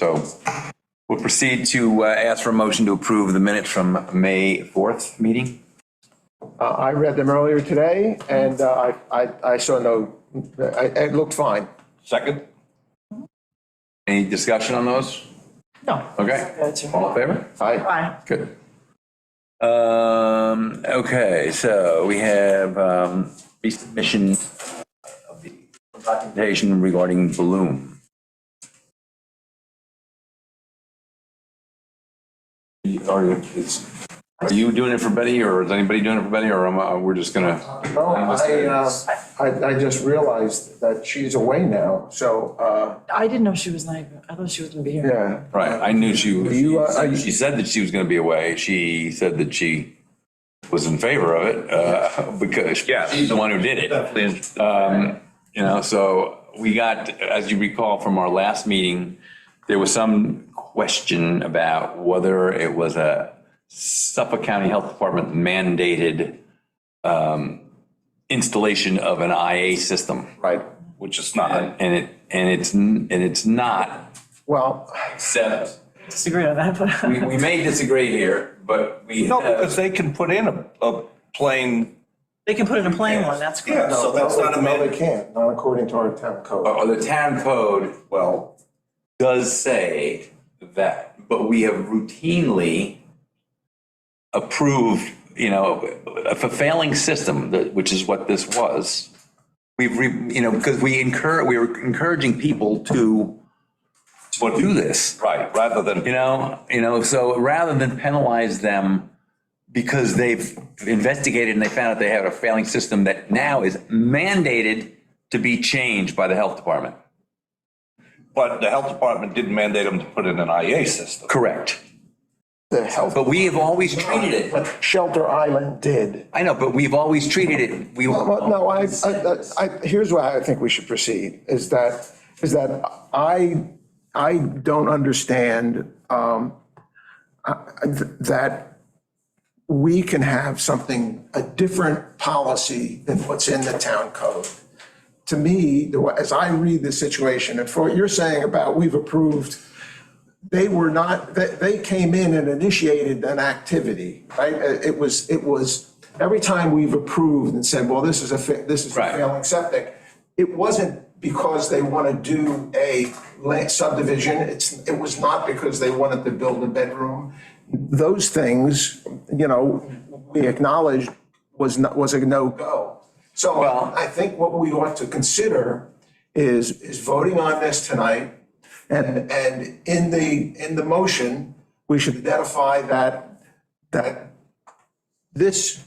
So we'll proceed to ask for a motion to approve the minutes from May 4th meeting. I read them earlier today, and I saw no, it looked fine. Second? Any discussion on those? No. Okay. All in favor? Aye. Good. Okay, so we have resubmission of the documentation regarding Bloom. Are you doing it for Betty, or is anybody doing it for Betty, or we're just gonna? No, I just realized that she's away now, so, I didn't know she was not even, I thought she was gonna be here. yeah. Right, I knew she You, she said that she was gonna be away. She said that she was in favor of it, because she's the one who did it. You know, so we got, as you recall from our last meeting, there was some question about whether it was a Suffolk County Health Department mandated installation of an IA system. right, Which is not. And it's not. well, Except, Disagree on that, but. we may disagree here, but we No, have. because they can put in a plain, They can put in a plain one, that's yeah, correct. so that's not a no, they mandate. can't, not according to our town code. The town code, well, does say that, but we have routinely approved, you know, a failing system, which is what this was. Because we were encouraging people to do this. Right, rather than. So rather than penalize them because they've investigated and they found out they have a failing system that now is mandated to be changed by the health department. But the health department didn't mandate them to put in an IA system. Correct. The health, But we have always treated it. but Shelter Island did. I know, but we've always treated it. Well, no, here's why I think we should proceed, is that I don't understand that we can have something, a different policy than what's in the town code. To me, as I read the situation, and for what you're saying about we've approved, they were not, they came in and initiated an activity, right? It was, every time we've approved and said, well, this is a Right. failing septic, it wasn't because they want to do a subdivision. It was not because they wanted to build a bedroom. Those things, we acknowledged was a no-go. So Well- I think what we ought to consider is voting on this tonight. And in the motion, we should identify that this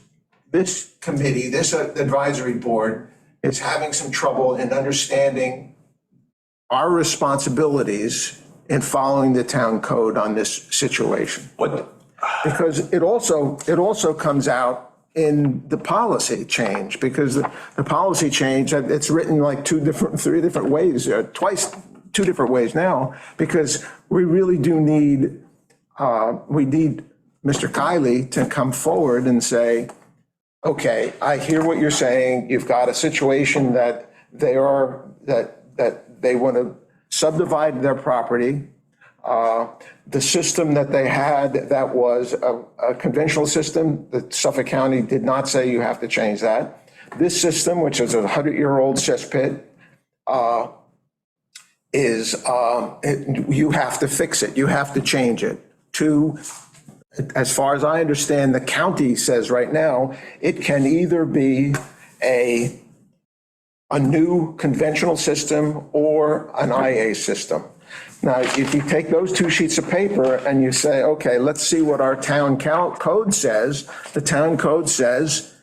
committee, this advisory board is having some trouble in understanding our responsibilities in following the town code on this situation. Because it also comes out in the policy change, because the policy change, it's written like three different ways, two different ways now, because we really do need, we need Mr. Kiley to come forward and say, okay, I hear what you're saying. You've got a situation that they want to subdivide their property. The system that they had that was a conventional system, the Suffolk County did not say you have to change that. This system, which is a 100-year-old cesspit, you have to fix it. You have to change it. As far as I understand, the county says right now, it can either be a new conventional system or an IA system. Now, if you take those two sheets of paper and you say, okay, let's see what our town code says, the town code says,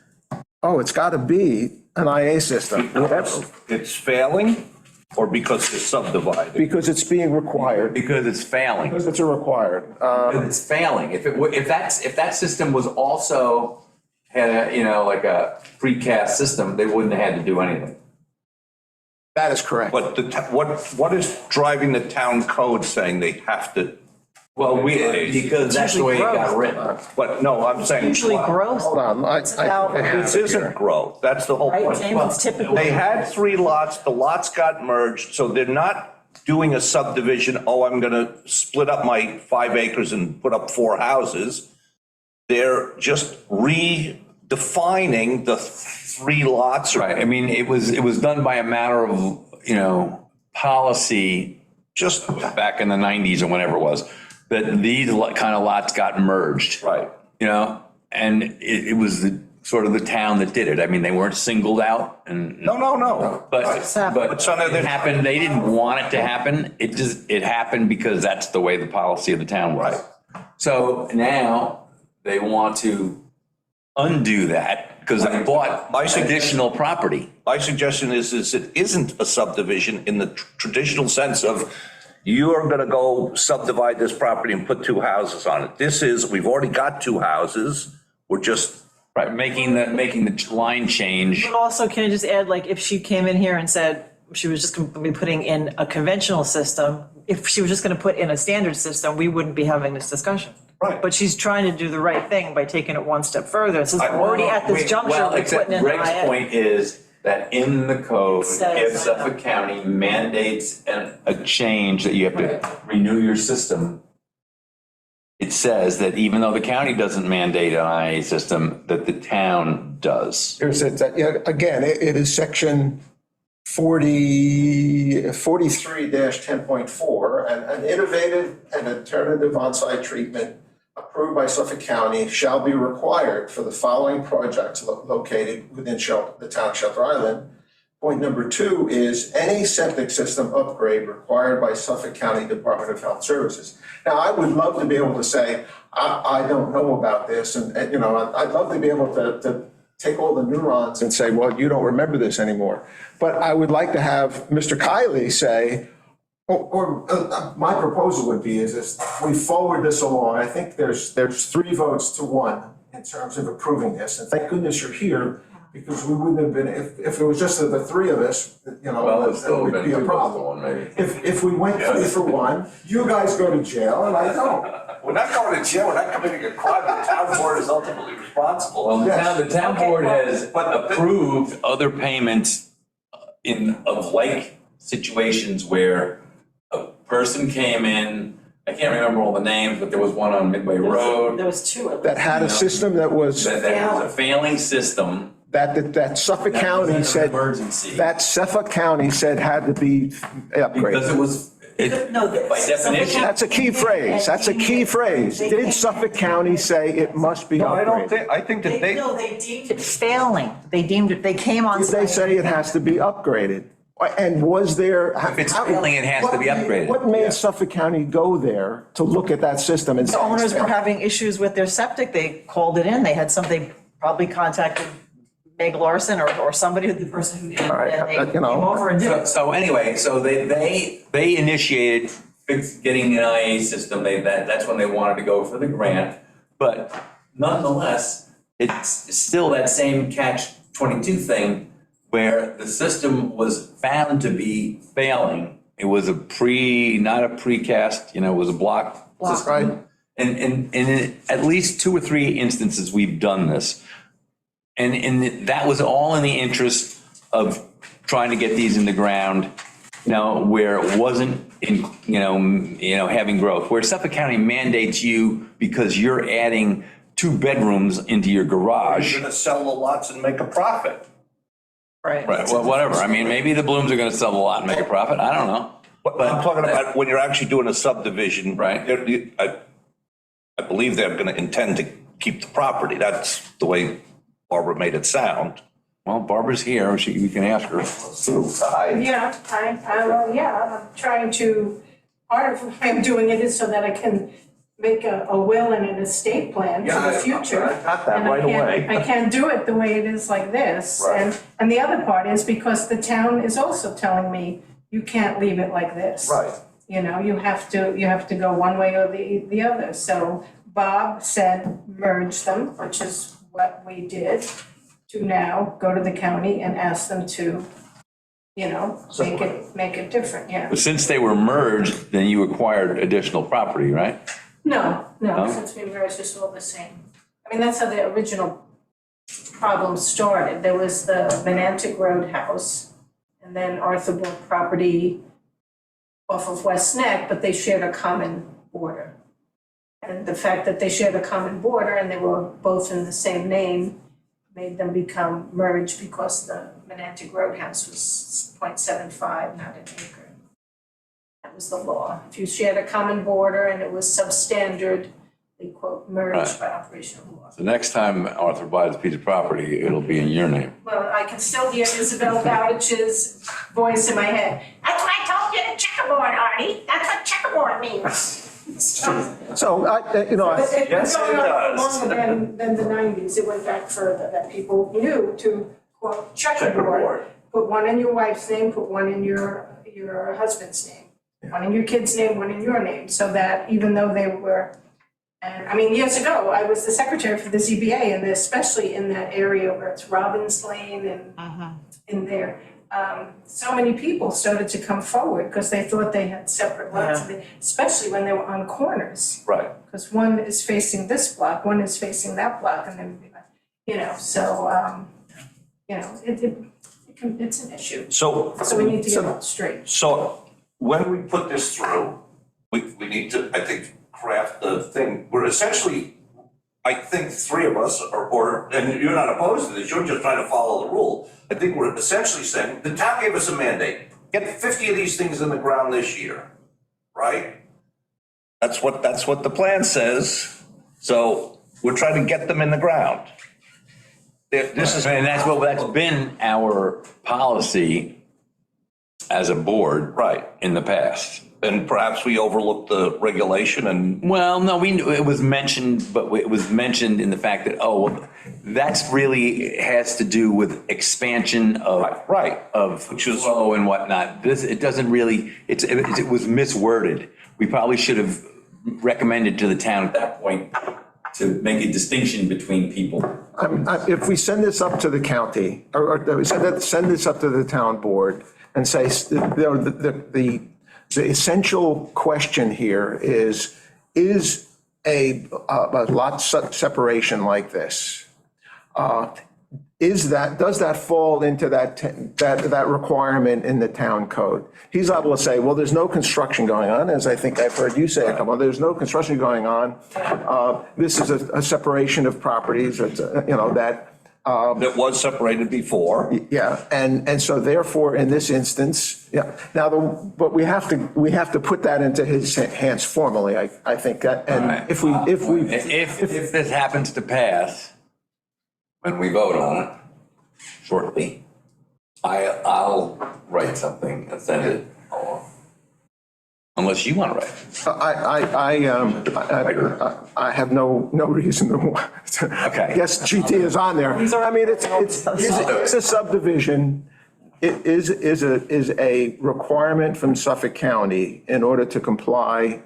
oh, it's got to be an IA system. It's failing, or because it's subdivided? Because it's being required. Because it's failing. Because it's a required. Because it's failing. If that system was also had like a precast system, they wouldn't have had to do anything. That is correct. But what is driving the town code saying they have to? Well, because that's the way it got written. But no, I'm saying. Usually growth. Hold on. This isn't growth. That's the whole Right, point. James, it's typically. They had 3 lots, the lots got merged, so they're not doing a subdivision, I'm gonna split up my 5 acres and put up 4 houses. They're just redefining the 3 lots. Right, I mean, it was done by a matter of, policy Just, back in the 90s or whenever it was, that these kind of lots got merged. right. And it was sort of the town that did it. I mean, they weren't singled out and. No. But But some of it them- happened, they didn't want it to happen. It happened because that's the way the policy of the town was. So now they want to undo that because they bought My suggestion- additional property. My suggestion is it isn't a subdivision in the traditional sense of you're gonna go subdivide this property and put 2 houses on it. This is, we've already got 2 houses, we're just, Right, making the line change. But also, can I just add, like, if she came in here and said she was just going to be putting in a conventional system, if she was just going to put in a standard system, we wouldn't be having this discussion. Right. But she's trying to do the right thing by taking it one step further. So we're already at this juncture, Well, we're except putting in an Greg's IA. point is that in the code, Says- if Suffolk County mandates a change that you have to renew your system, it says that even though the county doesn't mandate an IA system, that the town does. Again, it is section 43-10.4, an innovative and alternative on-site treatment approved by Suffolk County shall be required for the following projects located within the town of Shelter Island. Point number 2 is any septic system upgrade required by Suffolk County Department of Health Services. Now, I would love to be able to say, I don't know about this, and I'd love to be able to take all the neurons and say, well, you don't remember this anymore. But I would like to have Mr. Kiley say, my proposal would be is we forward this along. I think there's 3 votes to 1 in terms of approving this, and thank goodness you're here, because we wouldn't have been, if it was just the 3 of us, that would be a problem. maybe. If we went 3 for 1, you guys go to jail and I don't. we're not going to jail, we're not committing a crime, the town board is ultimately responsible. Well, Yes. the town board has approved other payments of like situations where a person came in, I can't remember all the names, but there was one on Midway Road. There was 2 of them. That had a system that was, That was a failing system. that Suffolk County That was an said, emergency. that Suffolk County said had to be Because upgraded. it was, No, by definition. That's a key phrase. That's a key phrase. Did Suffolk County say it must be upgraded? I think that they. No, they deemed it failing. They deemed it, they came on Did they site. say it has to be upgraded? And was there? If it's failing, it has to be upgraded. What made Suffolk County go there to look at that system and say? The owners were having issues with their septic. They called it in. They had they probably contacted Meg Larson or somebody, the person who did it, right, and they came you know. over and did it. So anyway, so they initiated getting an IA system. That's when they wanted to go for the grant. But nonetheless, it's still that same catch-22 thing where the system was found to be failing. It was not a precast, it was a block system. Right. And in at least 2 or 3 instances, we've done this. And that was all in the interest of trying to get these in the ground, where it wasn't having growth. Where Suffolk County mandates you because you're adding 2 bedrooms into your garage. You're gonna sell the lots and make a profit. Right. Right, well, whatever. I mean, maybe the Blooms are gonna sell a lot and make a profit. I don't know. But I'm talking about when you're actually doing a subdivision. Right. I believe they're gonna intend to keep the property. That's the way Barbara made it sound. Well, Barbara's here. We can ask her. Yeah, I'm trying to, part of why I'm doing it is so that I can make a will and an estate plan for the future. I got that And right away. I can't do it the way it is like this. Right. And the other part is because the town is also telling me, you can't leave it like this. Right. You have to go one way or the other. So Bob said merge them, which is what we did, to now go to the county and ask them to, make it different, yeah. But since they were merged, then you acquired additional property, right? No, No? since we merged, it's all the same. I mean, that's how the original problem started. There was the Menantic Road house, and then Arthur bought property off of West Neck, but they shared a common border. And the fact that they shared a common border and they were both in the same name made them become merged because the Monantic Roadhouse was 0.75, not an acre. That was the law. If you shared a common border and it was substandard, they quote merged by operation of law. The next time Arthur buys a piece of property, it'll be in your name. Well, I can still hear Isabel Bowditch's voice in my head. That's what I told you to checkerboard, Artie. That's what checkerboard means. So, It's been Yes, going it on does. for longer than the 90s. It went back further, that people knew to quote checkerboard. Put one in your wife's name, put one in your husband's name, one in your kid's name, one in your name, so that even though they were, and I mean, years ago, I was the secretary for the ZBA, and especially in that area where it's Robbins Lane and in there. So many people started to come forward because they thought they had separate lots, especially when they were on corners. Right. Because one is facing this block, one is facing that block, and then, so, it's an issue. So So we need to get it straight. So when we put this through, we need to, I think, craft the thing. We're essentially, I think, three of us, and you're not opposed to this, you're just trying to follow the rule. I think we're essentially saying, the town gave us a mandate, get 50 of these things in the ground this year, right? That's what the plan says. So we're trying to get them in the ground. This is. And that's been our policy as a board. Right. In the past. And perhaps we overlooked the regulation and. Well, no, we knew it was mentioned, but it was mentioned in the fact that, that's really has to do with expansion of. Right. Of flow and whatnot. It doesn't really, it was misworded. We probably should have recommended to the town at that point to make a distinction between people. if we send this up to the county, or send this up to the town board and say, the essential question here is a lot separation like this, does that fall into that requirement in the town code? He's able to say, well, there's no construction going on, as I think I've heard you say a couple, there's no construction going on. This is a separation of properties, that. That was separated before. Yeah, and so therefore, in this instance, now, but we have to put that into his hands formally, I think, that, and Right. if If this happens to pass, when we vote on it shortly, I'll write something and send it along. Unless you want to write it. I have no reason to. Okay. Yes, GT is on there. I mean, it's a subdivision. It is a requirement from Suffolk County in order to comply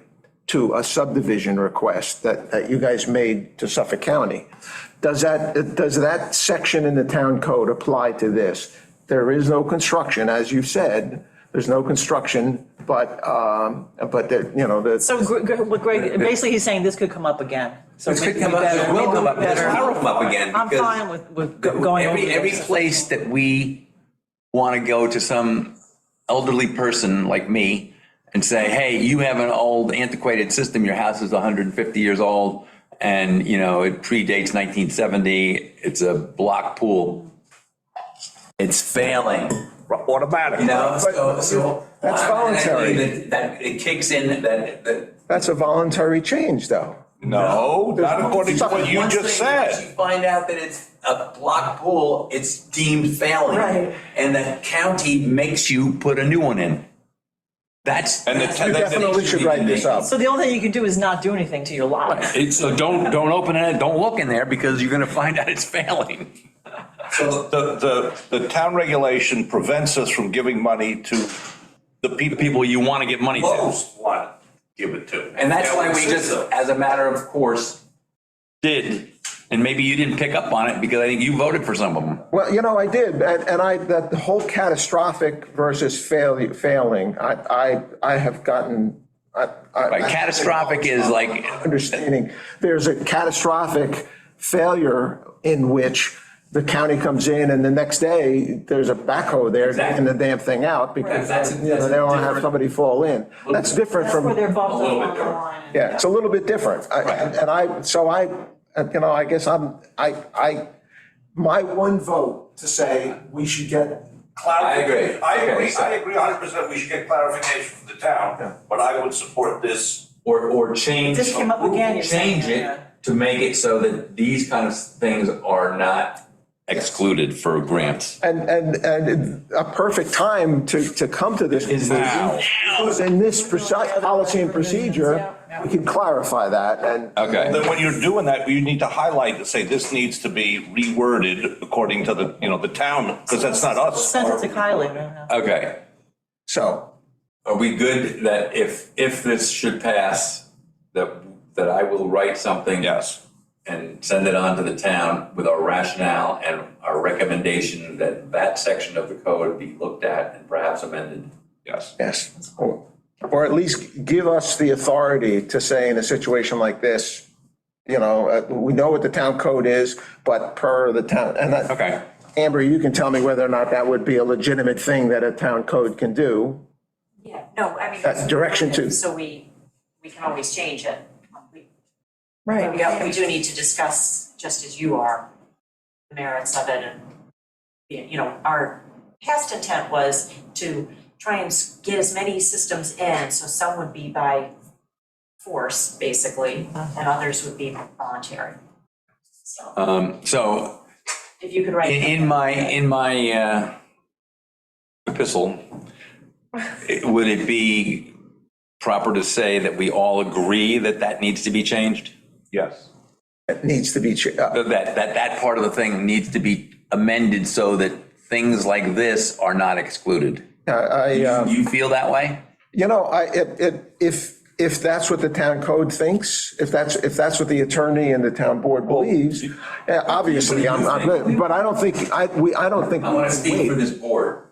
to a subdivision request that you guys made to Suffolk County. Does that section in the town code apply to this? There is no construction, as you said. There's no construction, but there, So Greg, basically he's saying this could come up again. So This could maybe come up, better- it will come up, this better- will come up again. I'm because fine with going over Every this. place that we want to go to some elderly person like me and say, hey, you have an old antiquated system, your house is 150 years old, and it predates 1970, it's a block pool. It's failing. Automatic. So That's voluntary. That it kicks in that. that's a voluntary change, though. No, not according to what you Once just Once you said. find out that it's a block pool, it's deemed failing. Right. And the county makes you put a new one in. That's. And the that's town- the Definitely should write this up. So the only thing you can do is not do anything to your lot. So don't open it, don't look in there because you're gonna find out it's failing. So the town regulation prevents us from giving money to the People you want to give money to. most want to give it to. And that's why we Yeah, just, as a matter of course, did. And maybe you didn't pick up on it because I think you voted for some of them. Well, I did, and that the whole catastrophic versus failing, I have gotten. Right, catastrophic is like. Understanding, there's a catastrophic failure in which the county comes in and the next day, there's a backhoe there taking the damn thing out because, you know, they don't want to have somebody fall in. That's different That's where from, they're bumped up on the line. yeah, it's a little bit different. You know, I guess my one vote to say we should get, I agree. I agree 100%, we should get clarification from the town, but I would support this. Or change. This came up again, you're saying, Change yeah. it to make it so that these kind of things are not excluded for grants. and a perfect time to come to this Is conclusion. now. Because in this policy and procedure, we can clarify that and. Okay. Then when you're doing that, you need to highlight and say this needs to be reworded according to the, you know, the town, because that's not us. Send it to Kylie. Okay. So, Are we good that if this should pass, that I will write something? Yes. And send it on to the town with our rationale and our recommendation that that section of the code be looked at and perhaps amended? Yes. yes, or at least give us the authority to say in a situation like this, you know, we know what the town code is, but per the town, and that. Okay. Amber, you can tell me whether or not that would be a legitimate thing that a town code can do. Yeah, no, I mean. That direction too. So we can always change it. Right. We do need to discuss, just as you are, the merits of it and, you know, our past intent was to try and get as many systems in, so some would be by force, basically, and others would be voluntary. So So if you could write. in my epistle, would it be proper to say that we all agree that that needs to be changed? Yes. It needs to be, That part of the thing needs to be amended so that things like this are not excluded. You feel that way? you know, if that's what the town code thinks, if that's what the attorney and the town board believes, yeah, obviously I'm good, but I don't think, I don't think. I want to speak for this board.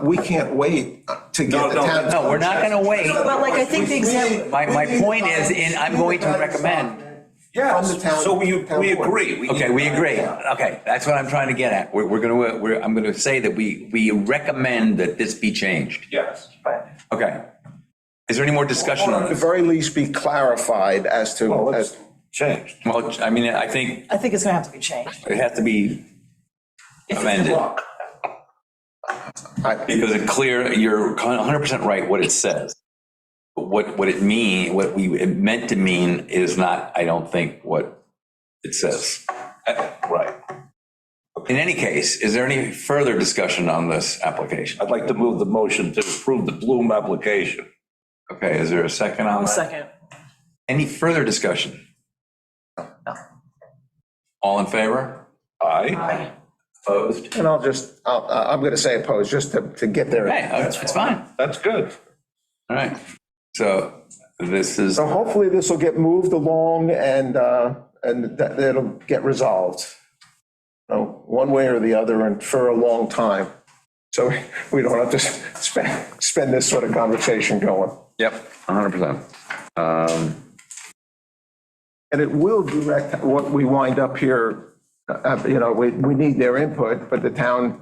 We can't wait to get the town. No, we're not going to wait. But like, I think the example, My point is, I'm going to recommend. Yes, From the town- so we town board. agree. Okay, we agree. Okay, that's what I'm trying to get at. I'm going to say that we recommend that this be changed. Yes. Okay. Is there any more discussion Or on at the this? very least be clarified as to, Well, as, it's changed. Well, I mean, I think it's gonna have to be changed. it has to be amended. Because you're 100% right what it says. But what it meant to mean is not, I don't think, what it says. Right. In any case, is there any further discussion on this application? I'd like to move the motion to approve the Bloom application. Okay, is there a second on One that? second. Any further discussion? No. All in favor? Aye. Opposed? and I'm going to say opposed, just to get there. Okay, that's fine. That's good. All right. So this is, So hopefully this will get moved along and that it'll get resolved, you know, one way or the other and for a long time. So we don't have to spend this sort of conversation going. yep, 100%. And it will direct what we wind up here, you know, we need their input, but the town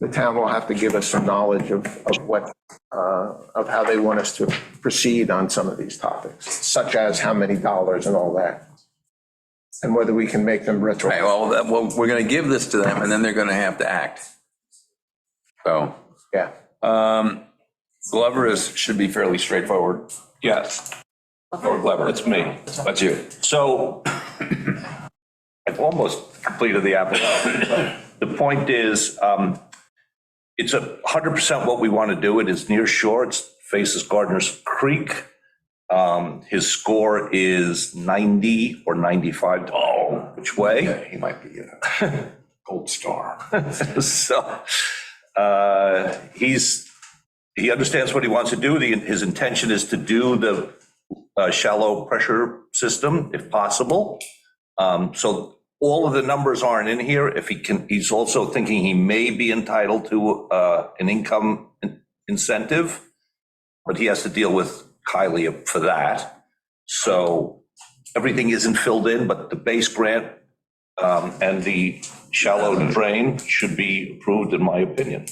will have to give us some knowledge of what, of how they want us to proceed on some of these topics, such as how many dollars and all that. And whether we can make them retro. Right, well, we're going to give this to them and then they're going to have to act. So Yeah. Glover should be fairly straightforward. Yes, Or Glover. that's me. That's you. So I've almost completed the application. The point is, it's 100% what we want to do. It is near shore. It faces Gardner's Creek. His score is 90 or 95. Oh, which way? Yeah, he might be a gold star. So he understands what he wants to do. His intention is to do the shallow pressure system if possible. So all of the numbers aren't in here. If he can, he's also thinking he may be entitled to an income incentive, but he has to deal with Kylie for that. So everything isn't filled in, but the base grant And the shallow drain should be approved, in my opinion.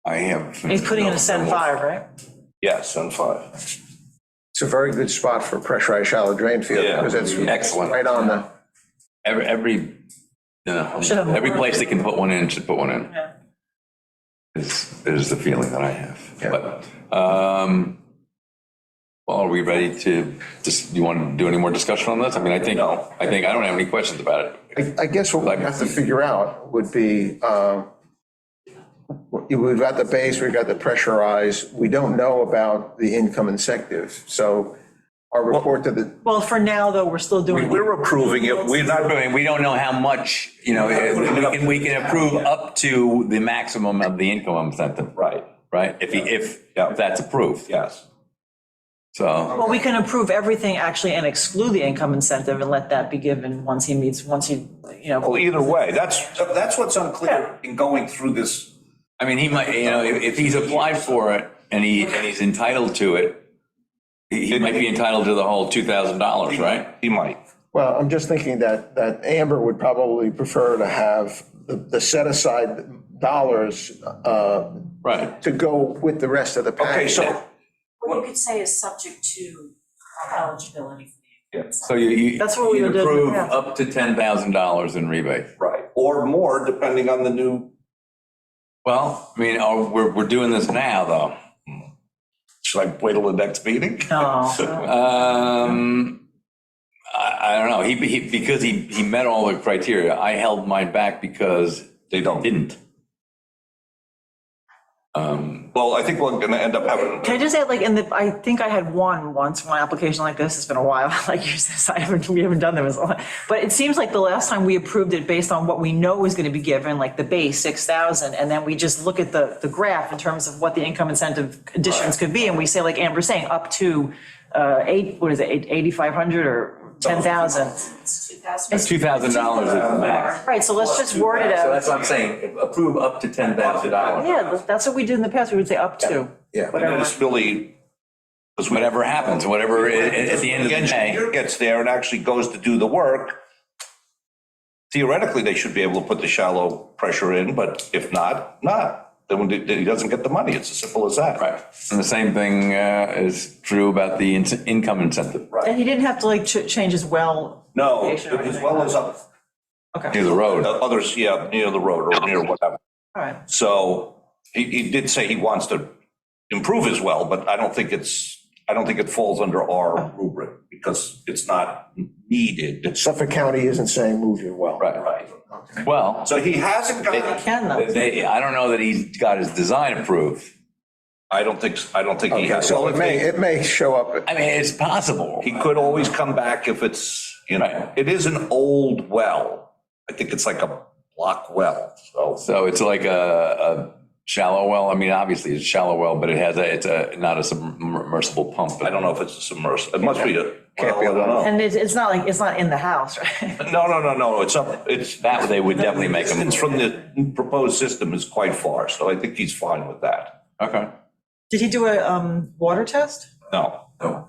I have. He's putting in a Sen 5, right? Yes, and 5. It's a very good spot for pressurized shallow drain field Yeah. because it's Excellent. right on the, Every every place they can put one in should put one in. Yeah. Is the feeling that I have. Yeah. But, well, are we ready to, you want to do any more discussion on this? I mean, I think, No. I don't have any questions about it. I guess what we have to figure out would be, we've got the base, we've got the pressurized, we don't know about the income incentive. So our report to the, Well, for now, though, we're still doing. We're approving it, we're not, I mean, we don't know how much, we can approve up to the maximum of the income incentive, right, right? If Yeah. that's approved. yes. So, Well, we can approve everything actually and exclude the income incentive and let that be given once he, Well, either way, that's what's unclear in going through this. I mean, he might, if he's applied for it and he's entitled to it, he might be entitled to the whole $2,000, right? He might. well, I'm just thinking that Amber would probably prefer to have the set aside dollars Right. to go with the rest of the Okay, package. so, What you could say is subject to eligibility for the. So you. That's what we you'd would do, approve yeah. up to $10,000 in rebate. right, or more, depending on the new, Well, I mean, we're doing this now, though. should I wait till the next meeting? No. I don't know. Because he met all the criteria. I held mine back because They don't. didn't. Well, I think we're gonna end up having. Can I just say, like, I think I had one application like this, it's been a while, like you said, we haven't done them as long. But it seems like the last time we approved it based on what we know is gonna be given, like the base, 6,000, and then we just look at the graph in terms of what the income incentive additions could be, and we say, like Amber's saying, up to 8,500 or 10,000. It's 2,000. $2,000 is the max. Right, so let's just word it So out. that's what I'm saying. Approve up to $10,000. Yeah, that's what we did in the past, we would say up to. Yeah. Whatever. It's really. Because Whatever happens, whatever, at the end of The the day. engineer gets there and actually goes to do the work. Theoretically, they should be able to put the shallow pressure in, but if not, not. Then when he doesn't get the money, it's as simple as that. Right. And the same thing is true about the income incentive. And he didn't have to like change his well. No, location or as anything. well as up, Okay, Near the road. others, yeah, near the road or near whatever. all right. So he did say he wants to improve his well, but I don't think it falls under our rubric because it's not needed. Suffolk County isn't saying move your well. Right. Right. Well, So he hasn't got, Can though. I don't know that he's got his design approved. I don't think he Okay, has. so it may show up. I mean, it's possible. He could always come back if it's, Right. it is an old well. I think it's like a block well, so. So it's like a shallow well. I mean, obviously it's a shallow well, but it's not a submersible pump. I don't know if it's a submersible. It must be a, Can't be well, I don't know. And it's not like, it's not in the house, right? No, it's up, it's. That they would definitely make him. Distance from the proposed system is quite far, so I think he's fine with that. Okay. Did he do a water test? No. No.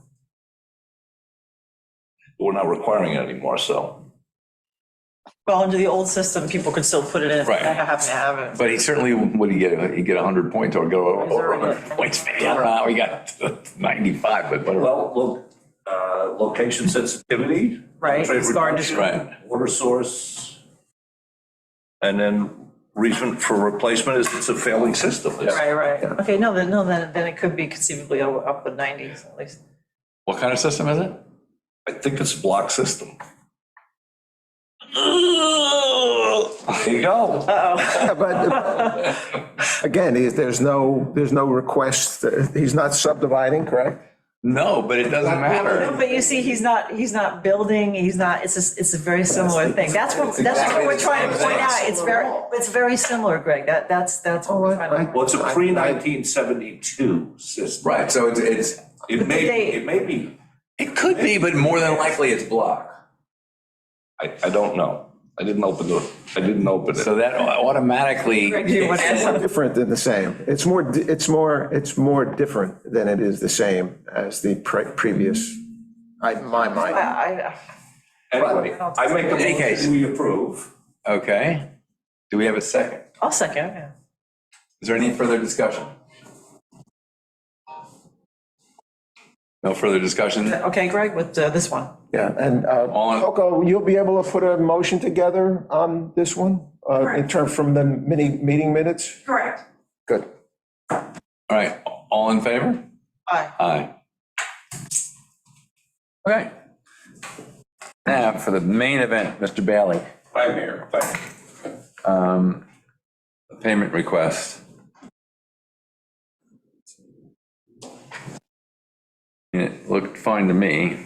We're not requiring it anymore, so. Well, under the old system, people could still put it in if they Right. happen to have it. But he certainly, would he get? He'd get 100 points or go over already 100 points. Maybe. I don't know how we got 95, but whatever. Well, look, location sensitivity. Right, trade scar reduction, Right. Water source. And then reason for replacement is it's a failing system. Right. Okay, then it could be conceivably up with 90s at least. What kind of system is it? I think it's a block system. There you go. Yeah, but again, there's no request, he's not subdividing, correct? No, but it doesn't matter. But you see, he's not building, it's a very similar thing. That's what we're trying to point out. It's very similar, Greg. That's what we're trying to. Well, it's a pre-1972 system. Right, so it's, It may be, it could be, but more than likely it's block. I don't know. I didn't open the I didn't open it. So that automatically. Greg, do you want to add something? Different than the same. It's more different than it is the same as the previous, my mind. Anyway, I make a In any case. motion, we approve. Okay. Do we have a second? I'll second, yeah. Is there any further discussion? No further discussion? Okay, Greg, with this one. Yeah, and All in- Coco, you'll be able to put a motion together on this one? In terms from the meeting minutes? Correct. Good. All right, all in favor? Aye. Aye. Okay. Now, for the main event, Mr. Bailey, I'm here, thank you. the payment request. It looked fine to me.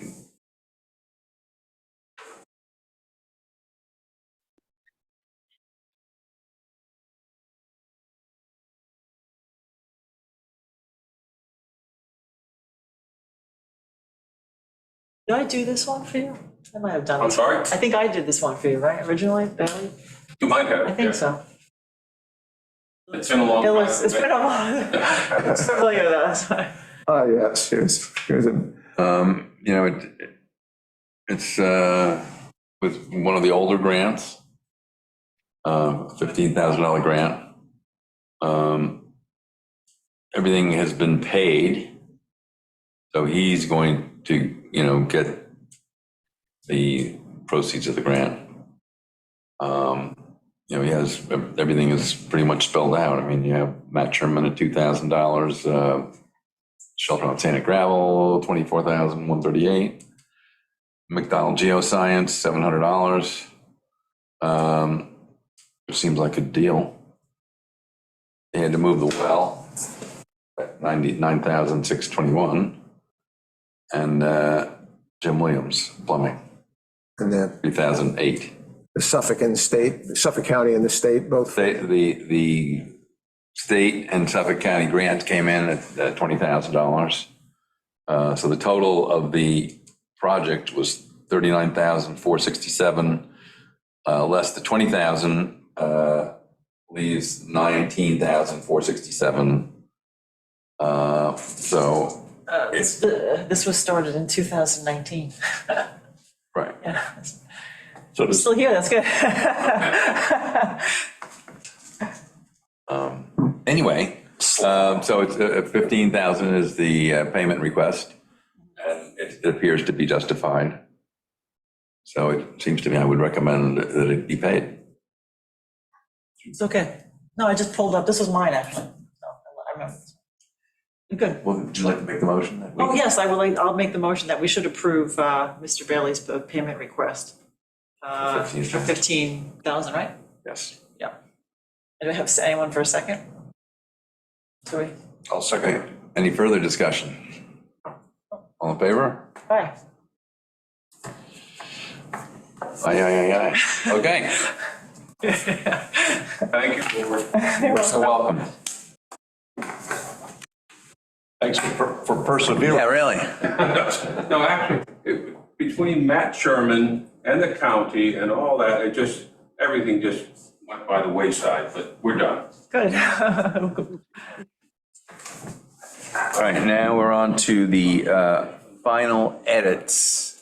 Did I do this one for you? I might have done it. I'm sorry? I think I did this one for you, right, originally, Bailey? You might have. I think so. It's been a long It time. was, it's been a long, it's familiar though, that's why. Oh, yes, here's a, You know, it's with one of the older grants, $15,000 grant. Everything has been paid, so he's going to, you know, get the proceeds of the grant. You know, he has, everything is pretty much spelled out. I mean, you have Matt Sherman at $2,000, Shelter on Santa Gravel, $24,138. McDonald Geoscience, $700. Which seems like a deal. They had to move the well at $99,621. And Jim Williams Plumbing, and then $3,008. the Suffolk County and the state both. The state and Suffolk County grants came in at $20,000. So the total of the project was $39,467, less the $20,000, leaves $19,467. So This was started in 2019. right. Yeah, So I'm does, still here, that's good. Anyway, so it's 15,000 is the payment request, and it appears to be justified. So it seems to me I would recommend that it be paid. It's okay. No, I just pulled up, this was mine actually. So I remember. You're good. Well, would you like to make the motion? that we- Oh, yes, I would like, I'll make the motion that we should approve Mr. Bailey's payment request. For 15,000, right? Yes. Yeah. Do I have anyone for a second? Sorry. I'll second it. Okay, any further discussion? All in favor? Hi. Aye. Okay, Thank you, Board. you're so welcome. Thanks for persevering. Yeah, really. No, actually, between Matt Sherman and the county and all that, everything just went by the wayside, but we're done. Good. All right, now we're on to the final edits.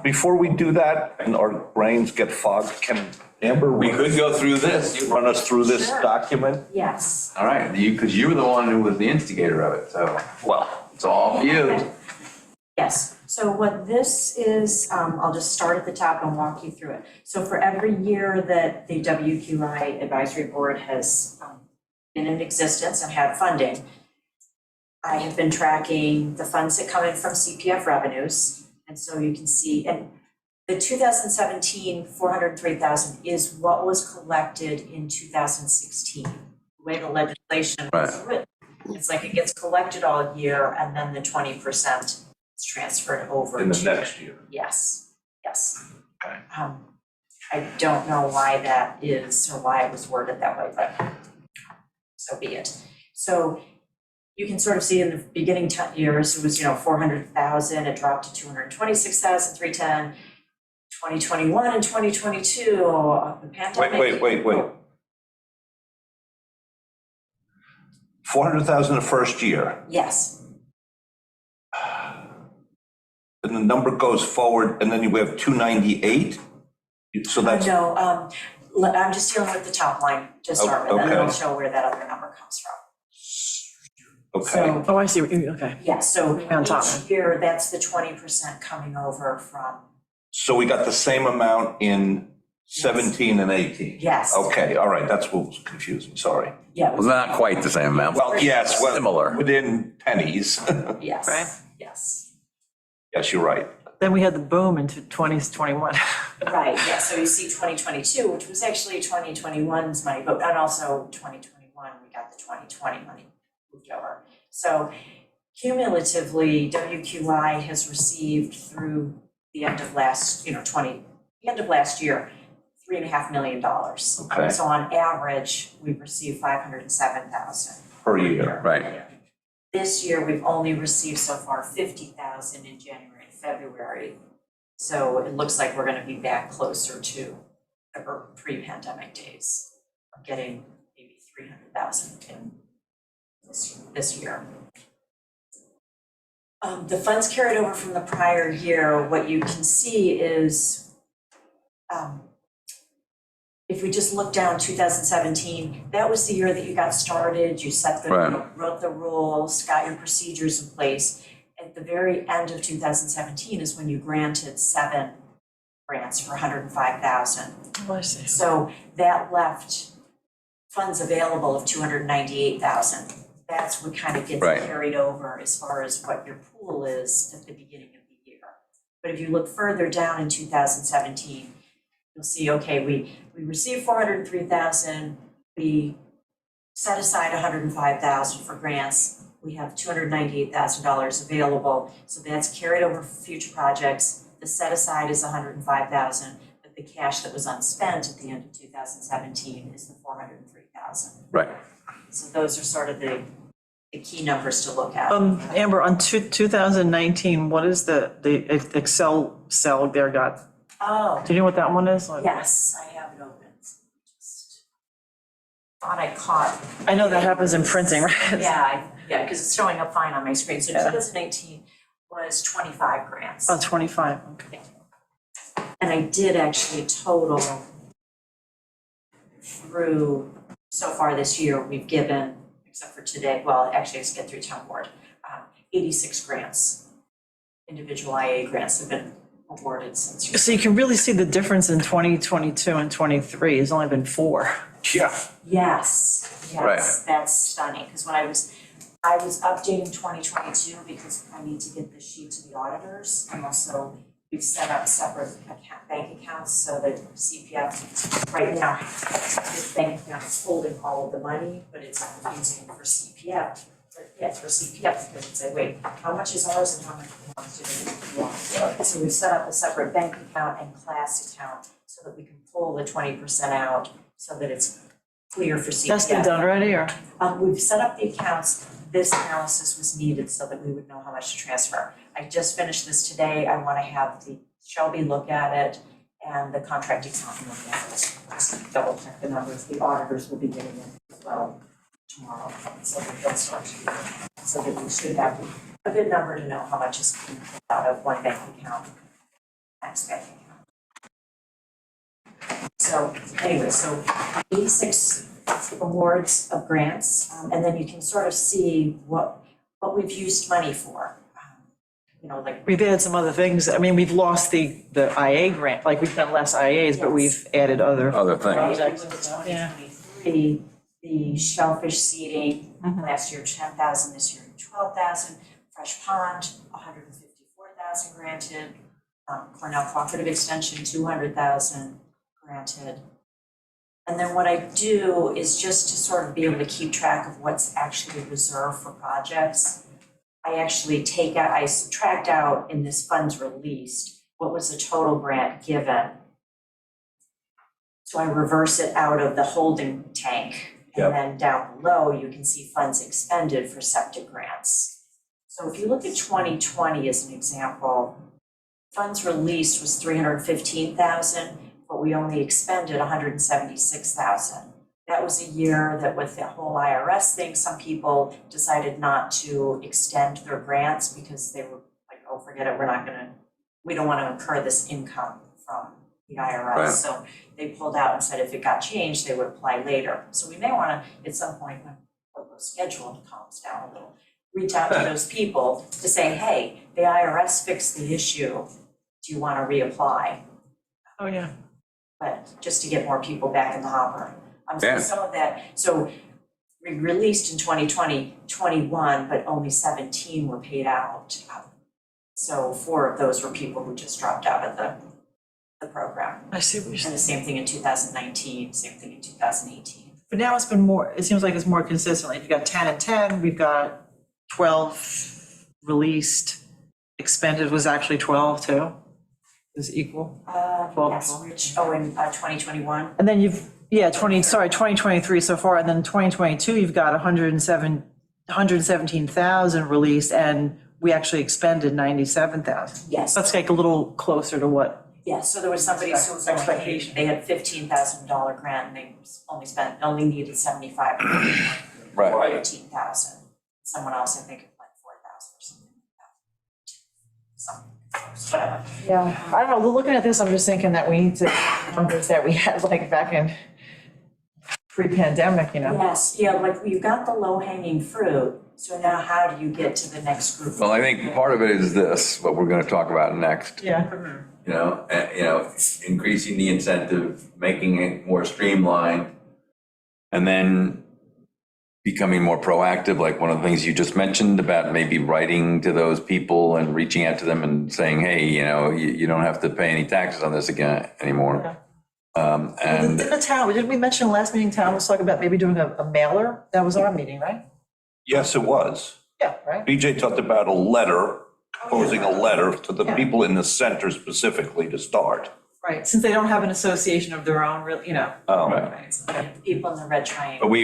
Before we do that and our brains get fogged, can Amber? We could go through this. Run us through this Sure. document? Yes. All right, because you were the one who was the instigator of it, so Well, it's all for you. Yes, so what this is, I'll just start at the top and walk you through it. So for every year that the WQI Advisory Board has been in existence and had funding, I have been tracking the funds that come in from CPF revenues. And so you can see, and the 2017, 403,000 is what was collected in 2016. The way the legislation was written, it's like it gets collected all year and then the 20% is transferred over in the to- next year. Yes. Okay. I don't know why that is or why it was worded that way, but so be it. So you can sort of see in the beginning years, it was, 400,000, it dropped to 226,310. 2021 and 2022, the pandemic. Wait. 400,000 the first year, Yes, and the number goes forward, and then you have 298? So that's, no, I'm just dealing with the top line to start with, and then I'll Okay. show where that other number comes from. okay. So, Oh, I see, what you okay. yeah, so On top. each year, that's the 20% coming over from, So we got the same amount in 17 and 18? yes. Okay, all right, that's what was confusing, sorry. Yeah, it Well, was- not quite the same amount. Well, yes, well, Similar. within pennies. yes, Right. yes. Yes, you're right. Then we had the boom into 2021. Right, yeah, so you see 2022, which was actually 2021's money, but, and also 2021, we got the 2020 money moved over. So cumulatively, WQI has received through the end of last, the end of last year, $3.5 million. Okay. So on average, we've received 507,000. Per year. Right. This year, we've only received so far 50,000 in January and February. So it looks like we're gonna be back closer to the pre-pandemic days, of getting maybe 300,000 in this year. The funds carried over from the prior year, what you can see is, if we just look down 2017, that was the year that you got started, you set the, Right. wrote the rules, got your procedures in place. At the very end of 2017 is when you granted 7 grants for 105,000. Oh, I see. So that left funds available of 298,000. That's what kind of gets Right. carried over as far as what your pool is at the beginning of the year. But if you look further down in 2017, you'll see, okay, we received 403,000, we set aside 105,000 for grants, we have $298,000 available, so that's carried over for future projects. The set aside is 105,000, but the cash that was unspent at the end of 2017 is the 403,000. Right. So those are sort of the key numbers to look at. Amber, on 2019, what is the Excel cell there got? Oh, Do you know what that one is? yes, I have it open. Just thought I caught. I know that happens in printing, right? Yeah, because it's showing up fine on my screen. So Yeah. 2018 was 25 grants. Oh, 25, okay. And I did actually total through, so far this year, we've given, except for today, well, actually, let's get through town board, 86 grants. Individual IA grants have been awarded since. So you can really see the difference in 2022 and 23, there's only been 4. Yeah. Yes, Right. that's stunning, because when I was updating 2022 because I need to get the sheet to the auditors, and also we've set up separate bank accounts so that CPF, right now, this bank account is holding all of the money, but it's using it for CPF. For CPF, because it's like, wait, how much is ours and how much belongs to the one? So we've set up a separate bank account and class account so that we can pull the 20% out so that it's clear for CPF. That's been done already, or? We've set up the accounts. This analysis was needed so that we would know how much to transfer. I just finished this today. I want to have the Shelby look at it and the contract accountant look at it. Just double check the numbers. The auditors will be getting it as well tomorrow. So that they'll start to, so that we should have a good number to know how much is coming out of one bank account, next bank account. So anyway, so 86 awards of grants, and then you can sort of see what we've used money for. Like We've added some other things, I mean, we've lost the IA grant, like we've done less IAs, but we've added other. Other things. Projects and stuff, yeah. 2023, the shellfish seeding, last year 10,000, this year 12,000. Fresh pond, 154,000 granted. Cornell Cooperative Extension, 200,000 granted. And then what I do is just to sort of be able to keep track of what's actually reserved for projects. I subtract out in this funds released, what was the total grant given. So I reverse it out of the holding tank. And then down below, you can see funds expended for septic grants. So if you look at 2020 as an example, funds released was 315,000, but we only expended 176,000. That was a year that with the whole IRS thing, some people decided not to extend their grants because they were like, oh, forget it, we don't want to incur this income from the IRS. Right. So they pulled out and said if it got changed, they would apply later. So we may want to, at some point, when the schedule calms down a little, reach out to those people to say, hey, the IRS fixed the issue. Do you want to reapply? Oh, yeah. But just to get more people back in the hopper. So Yeah. some of that, so we released in 2020, 21, but only 17 were paid out. So 4 of those were people who just dropped out of the program. I see what you're And saying. the same thing in 2019, same thing in 2018. But now it's been more, it seems like it's more consistent. Like, you've got 10 and 10, we've got 12 released, expended was actually 12 too? Is equal? 12 Yes, people. which, in 2021, And then you've, 2023 so far, and then 2022, you've got 117,000 released, and we actually expended 97,000. yes. That's like a little closer to what, Yes, so there was somebody who was only, Expectation. they had $15,000 grant and they only needed 75. Right. 15,000. Someone else, I think, applied 4,000 or something like that. So, whatever. yeah, I don't know, looking at this, I'm just thinking that we need to, numbers that we had like back in pre-pandemic, you know? Yes, yeah, like you've got the low hanging fruit, so now how do you get to the next group? Well, I think part of it is this, what we're gonna talk about next. Yeah. Increasing the incentive, making it more streamlined, and then becoming more proactive, like one of the things you just mentioned about maybe writing to those people and reaching out to them and saying, hey, you don't have to pay any taxes on this again anymore. And Did the town, didn't we mention last meeting, town was talking about maybe doing a mailer? That was our meeting, right? Yes, it was. Yeah, right? BJ talked about a letter, composing a letter to the Yeah. people in the center specifically to start. Right, since they don't have an association of their own, really, Oh, Right. People in the red triangle. But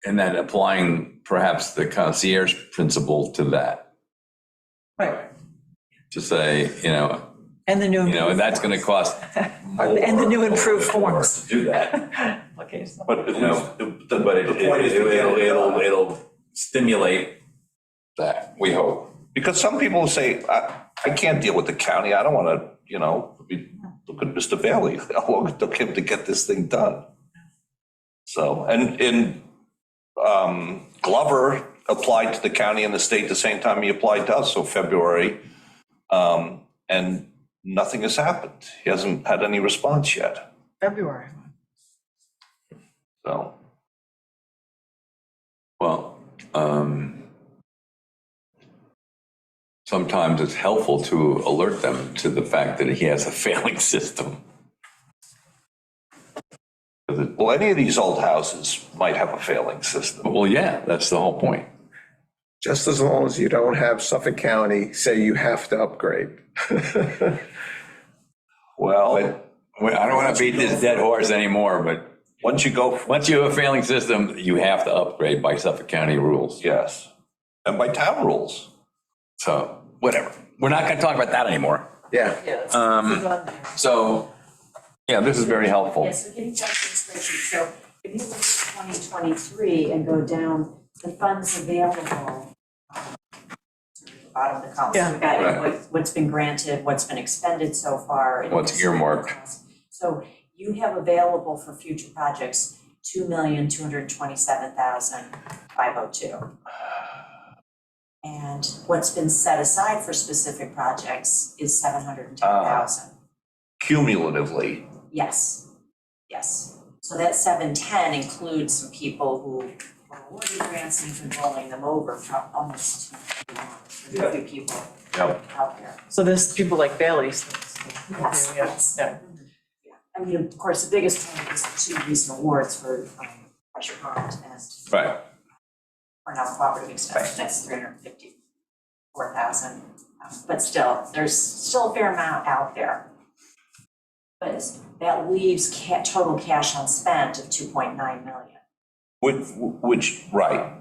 and then applying perhaps the concierge principle to that, Right. to say, And the new. and that's gonna cost more. And the new improved forms. To do that. Okay, so. but at least the But point is to get it'll stimulate that, we hope. because some people say, I can't deal with the county. I don't want to, look at Mr. Bailey. How long it took him to get this thing done? So, and Glover applied to the county and the state the same time he applied to us, so February. And nothing has happened. He hasn't had any response yet, February. so. Well, sometimes it's helpful to alert them to the fact that he has a failing system. Well, any of these old houses might have a failing system. Well, yeah, that's the whole point. Just as long as you don't have Suffolk County say you have to upgrade. Well, I don't want to beat this dead horse anymore, but once you go, once you have a failing system, you have to upgrade by Suffolk County rules. yes, and by town rules. So, whatever. We're not going to talk about that anymore. Yeah. Yeah, that's on there. So, yeah, this is very helpful. Yes, so getting back to the spreadsheet, so if you look at 2023 and go down, the funds available, the bottom of the column, so we've got Right. what's been granted, what's been expended so far. and What's earmarked. So you have available for future projects, 2,227,502. And what's been set aside for specific projects is 710,000. Cumulatively, Yes, yes. So that 710 includes some people who were awarded grants and you've been rolling them over from almost there's a few people out there. So there's people like Bailey's. Yes, yes. Yeah. I mean, of course, the biggest one is the 2 recent awards for Pressure Pond and Right. Cornell Cooperative Extension, that's 354,000. But still, there's still a fair amount out there. But that leaves total cash unspent of 2.9 million. which, right.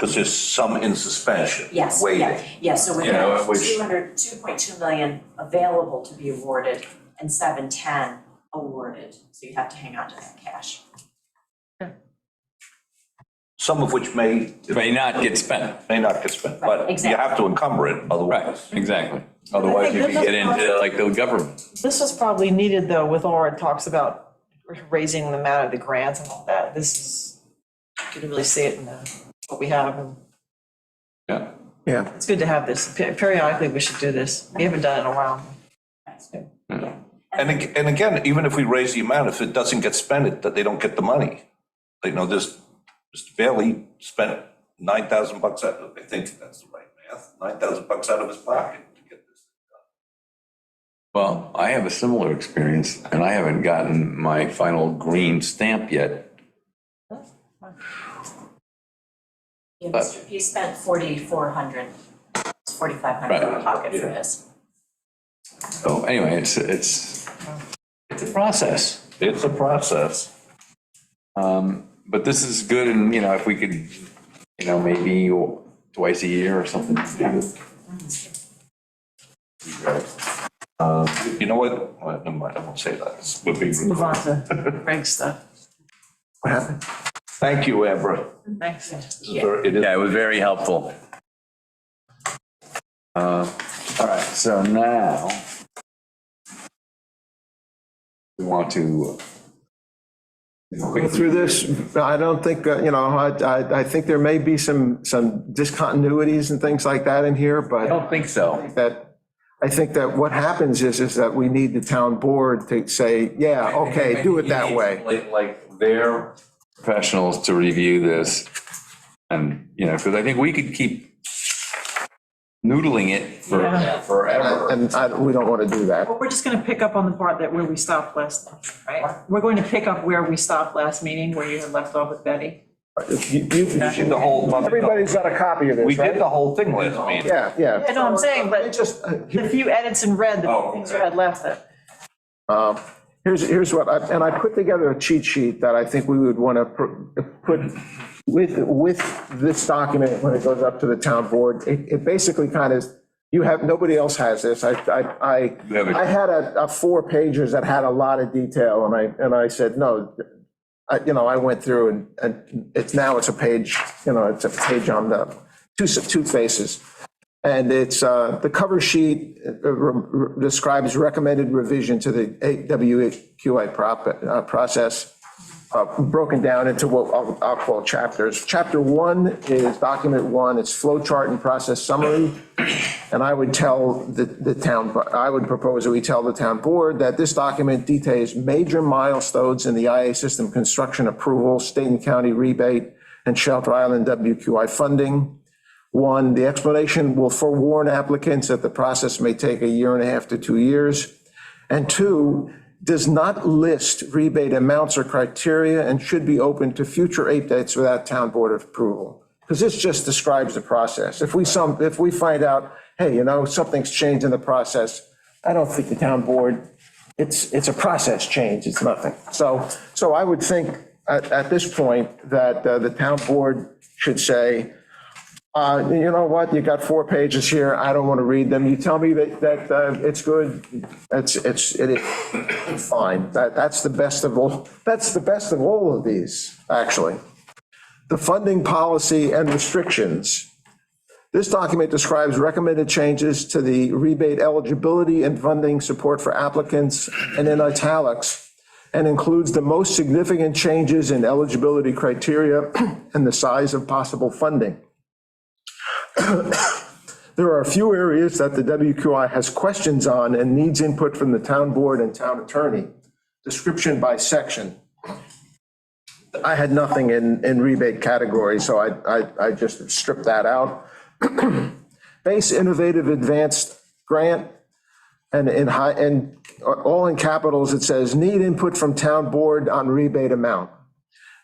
Because there's some in suspension. Yes, Waiting. yeah, so we Yeah, have which- 2.2 million available to be awarded and 710 awarded, so you have to hang on to that cash. Some of which may not get spent. not get spent, but you exactly. have to encumber it, Right, otherwise. exactly. Otherwise, you could get into like the government. This was probably needed though, with all our talks about raising the amount of the grants and all that. This is, you can really see it in what we have. And Yeah. Yeah. it's good to have this. Periodically, we should do this. We haven't done it in a while. And again, even if we raise the amount, if it doesn't get spent, that they don't get the money. You know, this, Mr. Bailey spent $9,000 out, I think that's the right math, $9,000 out of his pocket to get this done. Well, I have a similar experience and I haven't gotten my final green stamp yet. He spent 4,400, 4,500 in the pocket for this. So anyway, it's a process. It's a process. But this is good and, if we could, maybe twice a year or something. You know what? Well, never mind, I won't say that. This would be Move on to Greg's stuff. What happened? Thank you, Amber. Thanks. This is very- it is- Yeah, it was very helpful. All right, so now we want to Go through this, I don't think, I think there may be some discontinuities and things like that in here, I but don't think so. I think that what happens is that we need the town board to say, yeah, okay, do it that way. Like their professionals to review this and, because I think we could keep noodling it forever. And we don't want to do that. But we're just gonna pick up on the part where we stopped last, right? We're going to pick up where we stopped last meeting, where you had left off with Betty. The whole. Everybody's got a copy of this, We right? did the whole thing last meeting. Yeah, yeah. I know what I'm saying, Let me but just, the few edits in red, the things you had left that. here's what, and I put together a cheat sheet that I think we would want to put with this document when it goes up to the town board. It basically kind of, nobody else has this. I had a 4 pages that had a lot of detail and I said, no, I went through and it's a page, it's a page on the two faces. And it's, the cover sheet describes recommended revision to the WQI process, broken down into what I'll call chapters. Chapter 1 is document 1, it's flow chart and process summary. And I would tell I would propose that we tell the town board that this document details major milestones in the IA system construction approval, state and county rebate, and Shelter Island WQI funding. 1, the explanation will forewarn applicants that the process may take 1.5 to 2 years. And 2, does not list rebate amounts or criteria and should be open to future updates without town board approval. Because this just describes the process. If we find out, hey, something's changed in the process, I don't think the town board, it's a process change, it's nothing. So I would think at this point that the town board should say, you know what, you got 4 pages here, I don't want to read them. You tell me that it's good, it's fine. That's the best of all of these, actually. The funding policy and restrictions. This document describes recommended changes to the rebate eligibility and funding support for applicants, and in italics, and includes the most significant changes in eligibility criteria and the size of possible funding. There are a few areas that the WQI has questions on and needs input from the town board and town attorney. Description by section. I had nothing in rebate category, so I just stripped that out. Base innovative advanced grant, and all in capitals, it says need input from town board on rebate amount.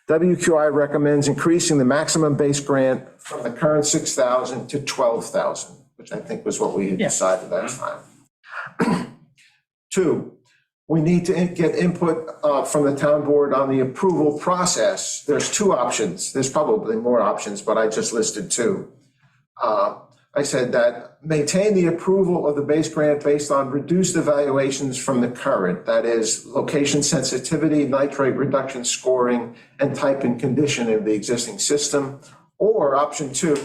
WQI recommends increasing the maximum base grant from the current 6,000 to 12,000, which I think was what we had decided that time. 2, we need to get input from the town board on the approval process. There's two options. There's probably more options, but I just listed two. I said that maintain the approval of the base grant based on reduced evaluations from the current, that is location sensitivity, nitrate reduction scoring, and type and condition of the existing system. Or option two,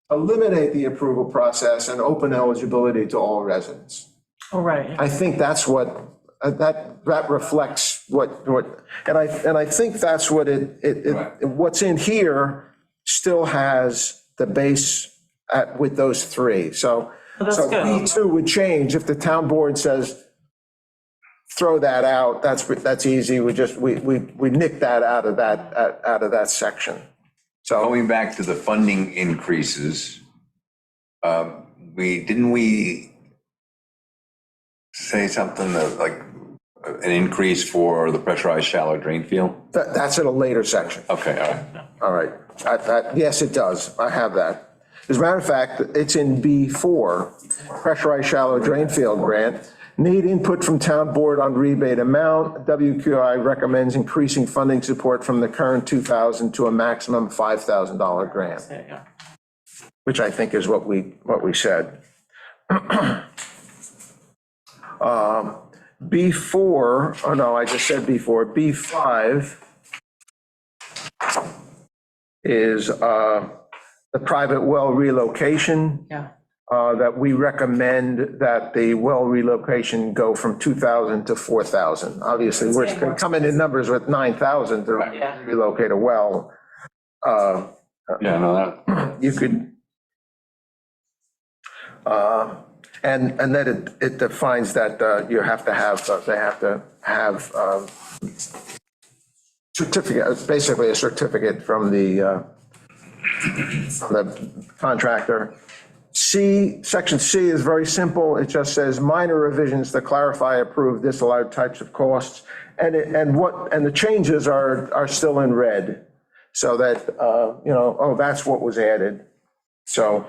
eliminate the approval process and open eligibility to all residents. Oh, right. I think that's what, that reflects what, and I think that's what what's in here still has the base with those three. So that's good. B2 would change if the town board says, throw that out, that's easy, we nick that out of that section. So Going back to the funding increases, didn't we say something like an increase for the pressurized shallow drain field? that's in a later section. Okay, all right. All right. Yes, it does. I have that. As a matter of fact, it's in B4, pressurized shallow drain field grant. Need input from town board on rebate amount. WQI recommends increasing funding support from the current $2,000 to a maximum $5,000 grant, which I think is what we said. B4, oh no, I just said B4. B5 is the private well relocation. Yeah. That we recommend that the well relocation go from 2,000 to 4,000. Obviously, we're coming in numbers with 9,000 to relocate a well. Yeah, no, that, You could, and then it defines that you have to have, they have to have certificate, basically a certificate from the contractor. Section C is very simple. It just says minor revisions to clarify approved disallowed types of costs. And the changes are still in red, so that, oh, that's what was added. So,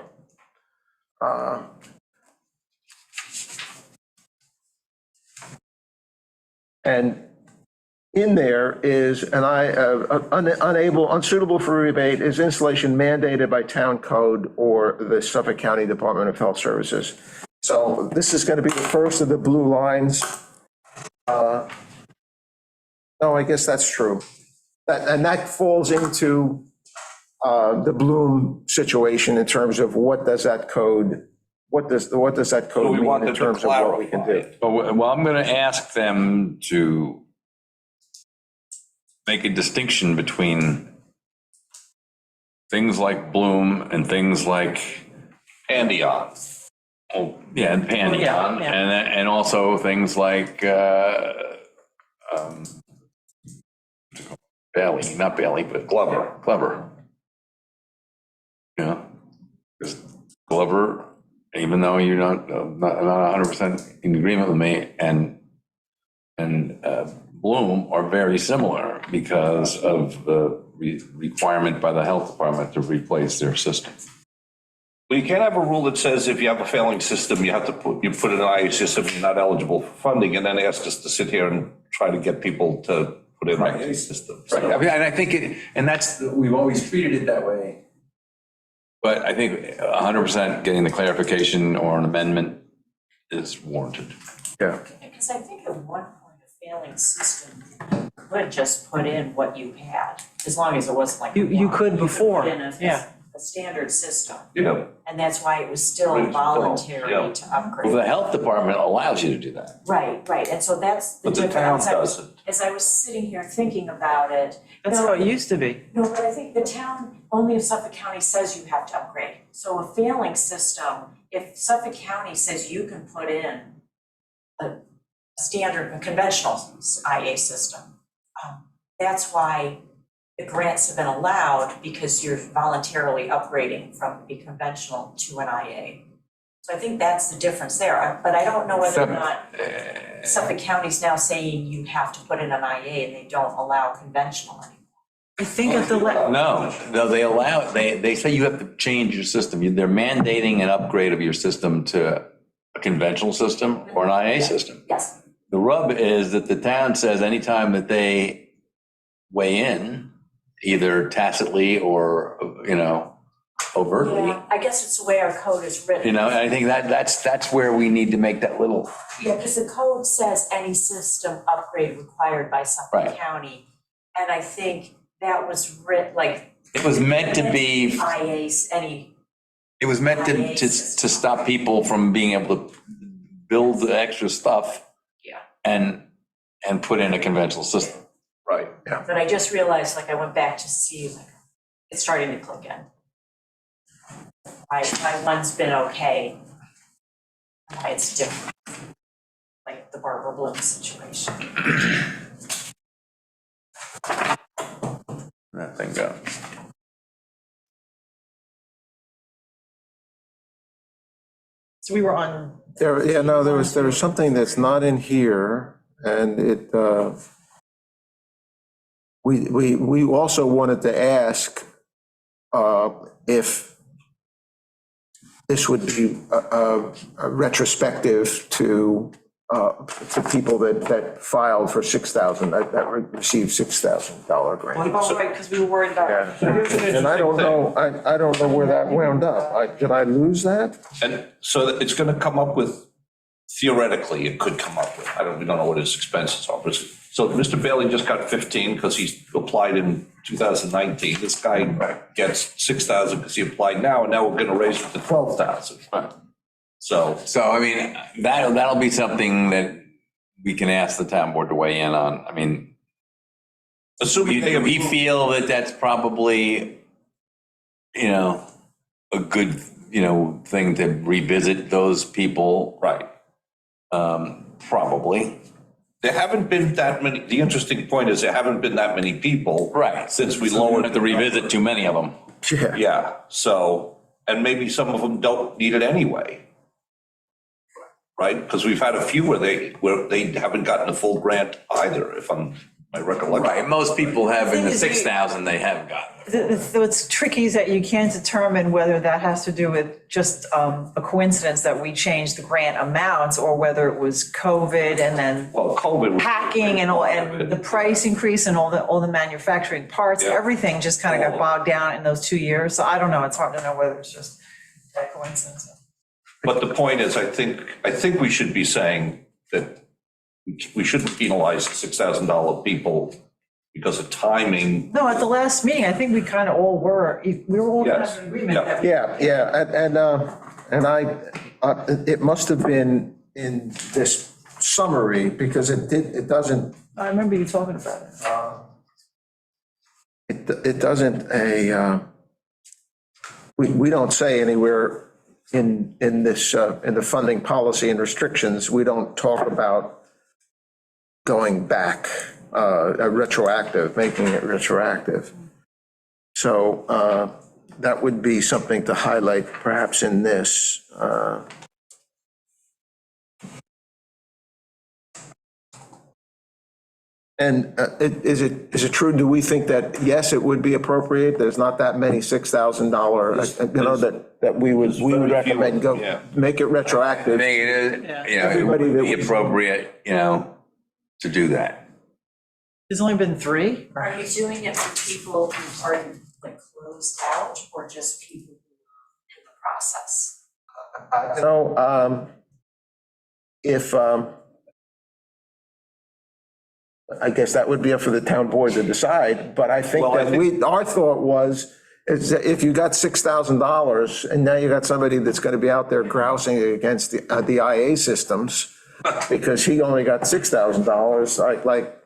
and in there is, unsuitable for rebate is installation mandated by town code or the Suffolk County Department of Health Services. So this is going to be the first of the blue lines. No, I guess that's true. And that falls into the Bloom situation in terms of what does that code, what does that So code we mean want in them to terms of what we can clarify do? it. well, I'm going to ask them to make a distinction between things like Bloom and things like, Pandion. oh, yeah, and Pandion, Yeah, yeah. and also things like Bailey, not Bailey, but Glover. Glover. Yeah, because Glover, even though you're not 100% in agreement with me, and Bloom are very similar because of the requirement by the health department to replace their system. Well, you can't have a rule that says if you have a failing system, you have to put in an IA system, you're not eligible for funding, and then ask us to sit here and try to get people to put in an IA system. Right, I mean, and I think we've always treated it that way. But I think 100% getting the clarification or an amendment is warranted. Yeah. Because I think at one point a failing system, you could just put in what you had, as long as it wasn't like. You could before, put in a yeah. standard system, Yeah. and that's why it was still Original, voluntary yeah. to Well, upgrade. the health department allows you to do that. Right, and so that's the But the town difference. doesn't. As I was sitting here thinking about it. That's how it used to be. No, but I think the town, only if Suffolk County says you have to upgrade. So a failing system, if Suffolk County says you can put in a standard, a conventional IA system, that's why the grants have been allowed, because you're voluntarily upgrading from a conventional to an IA. So I think that's the difference there, but I don't know whether or not Suffolk County's now saying you have to put in an IA and they don't allow conventional anymore. I think at the, No, they allow it. They say you have to change your system. They're mandating an upgrade of your system to a conventional system or an IA system. Yes, The rub is that the town says anytime that they weigh in, either tacitly or, overtly, Yeah, I guess it's the way our code is written. and I think that's where we need to make that little, Yeah, because the code says any system upgrade required by Suffolk Right. County. And I think that was writ, like. it was meant to be, IAs, any, it was meant to stop people from being able to build the extra stuff yeah. and put in a conventional system. Right. But I just realized, like, I went back to see, like, it's starting to click in. My one's been okay. Why it's different. Like the Barbara Bloom situation. That thing goes. So we were on, there was something that's not in here, and we also wanted to ask if this would be a retrospective to people that filed for $6,000, that received $6,000 grant. oh, right, because we were worried about. And I don't know where that wound up. Did I lose that? And so it's going to come up with, theoretically, it could come up with, we don't know what his expenses are. But so Mr. Bailey just got 15 because he applied in 2019. This guy gets 6,000 because he applied now, and now we're going to raise it to 12,000. So I mean, that'll be something that we can ask the town board to weigh in on. I mean, assuming we feel that that's probably, a good, thing to revisit those people. right. Probably. There haven't been that many, the interesting point is there haven't been that many people. Right. Since we So we don't lowered. have to revisit too many of them. Yeah. Yeah, so, and maybe some of them don't need it anyway. Right? Because we've had a few where they haven't gotten a full grant either, if my recollection. Right, most people have in the The thing is, 6,000, they haven't gotten. What's tricky is that you can't determine whether that has to do with just a coincidence that we changed the grant amounts, or whether it was COVID and then Well, COVID. was- packing and the price increase and all the manufacturing parts, Yeah. everything just kind of got bogged down in those 2 years. So I don't know, it's hard to know whether it's just that coincidence. But the point is, I think we should be saying that we shouldn't penalize $6,000 people because of timing. No, at the last meeting, I think we kind of all were, we were all kind Yes. of in agreement that. It must have been in this summary, because it doesn't, I remember you talking about it. it doesn't, we don't say anywhere in this, in the funding policy and restrictions, we don't talk about going back, retroactive, making it retroactive. So that would be something to highlight perhaps in this. And is it true, do we think that, yes, it would be appropriate, there's not that many $6,000, that we would recommend go, Yeah. make it I retroactive? think it is, it would be appropriate, to do that. There's only been 3? Are you doing it for people who are like closed out or just people who are in the process? If, I guess that would be up for the town board to decide, but I think Well, I that our thought was, is that if you got $6,000 and now you got somebody that's going to be out there grousing against the IA systems because he only got $6,000, like,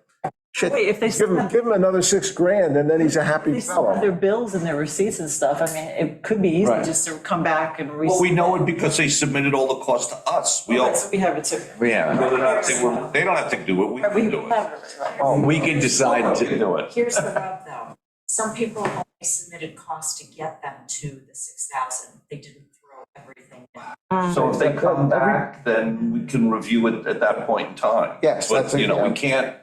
shit, Wait, if they give him another $6,000 and then he's a happy They still have their fellow. bills and their receipts and stuff. I mean, it could be easy Right. just to come back and. Well, we know it because they submitted all the costs to us. We all, We have it too. Yeah, they don't have to do it, we We can do it. have it, right. we can decide to do it. Here's the rub though. Some people only submitted costs to get them to the 6,000. They didn't throw everything in. So if they come back, then we can review it at that point in time. Yes, But, that's we can't,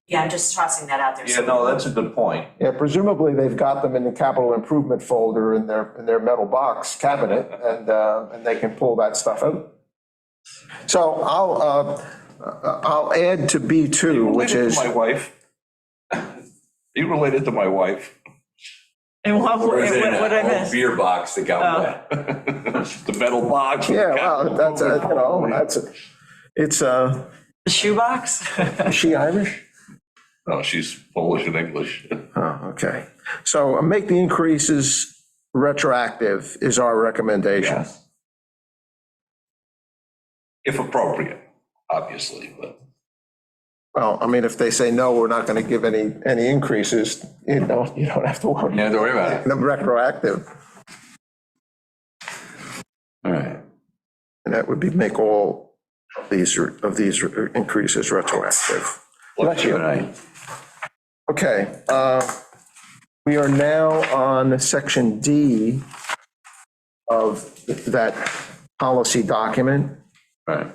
Yeah, I'm just tossing that out there. yeah, no, that's a good point. Yeah, presumably they've got them in the capital improvement folder in their metal box cabinet, and they can pull that stuff out. So I'll add to B2, which Related is, to my wife. You related to my wife. And what Or is it in did I an old miss? beer box that got wet? The metal box. with the yeah, cap. well, that's, it's, The shoebox? is she Irish? No, she's Polish and English. Oh, okay. So make the increases retroactive is our recommendation. Yes. If appropriate, obviously, but. Well, I mean, if they say, no, we're not going to give any increases, you don't have to worry. Yeah, don't worry about it. Retroactive, All right. and that would be make all of these increases retroactive. Bless you. Good night. Okay, we are now on section D of that policy document. Right.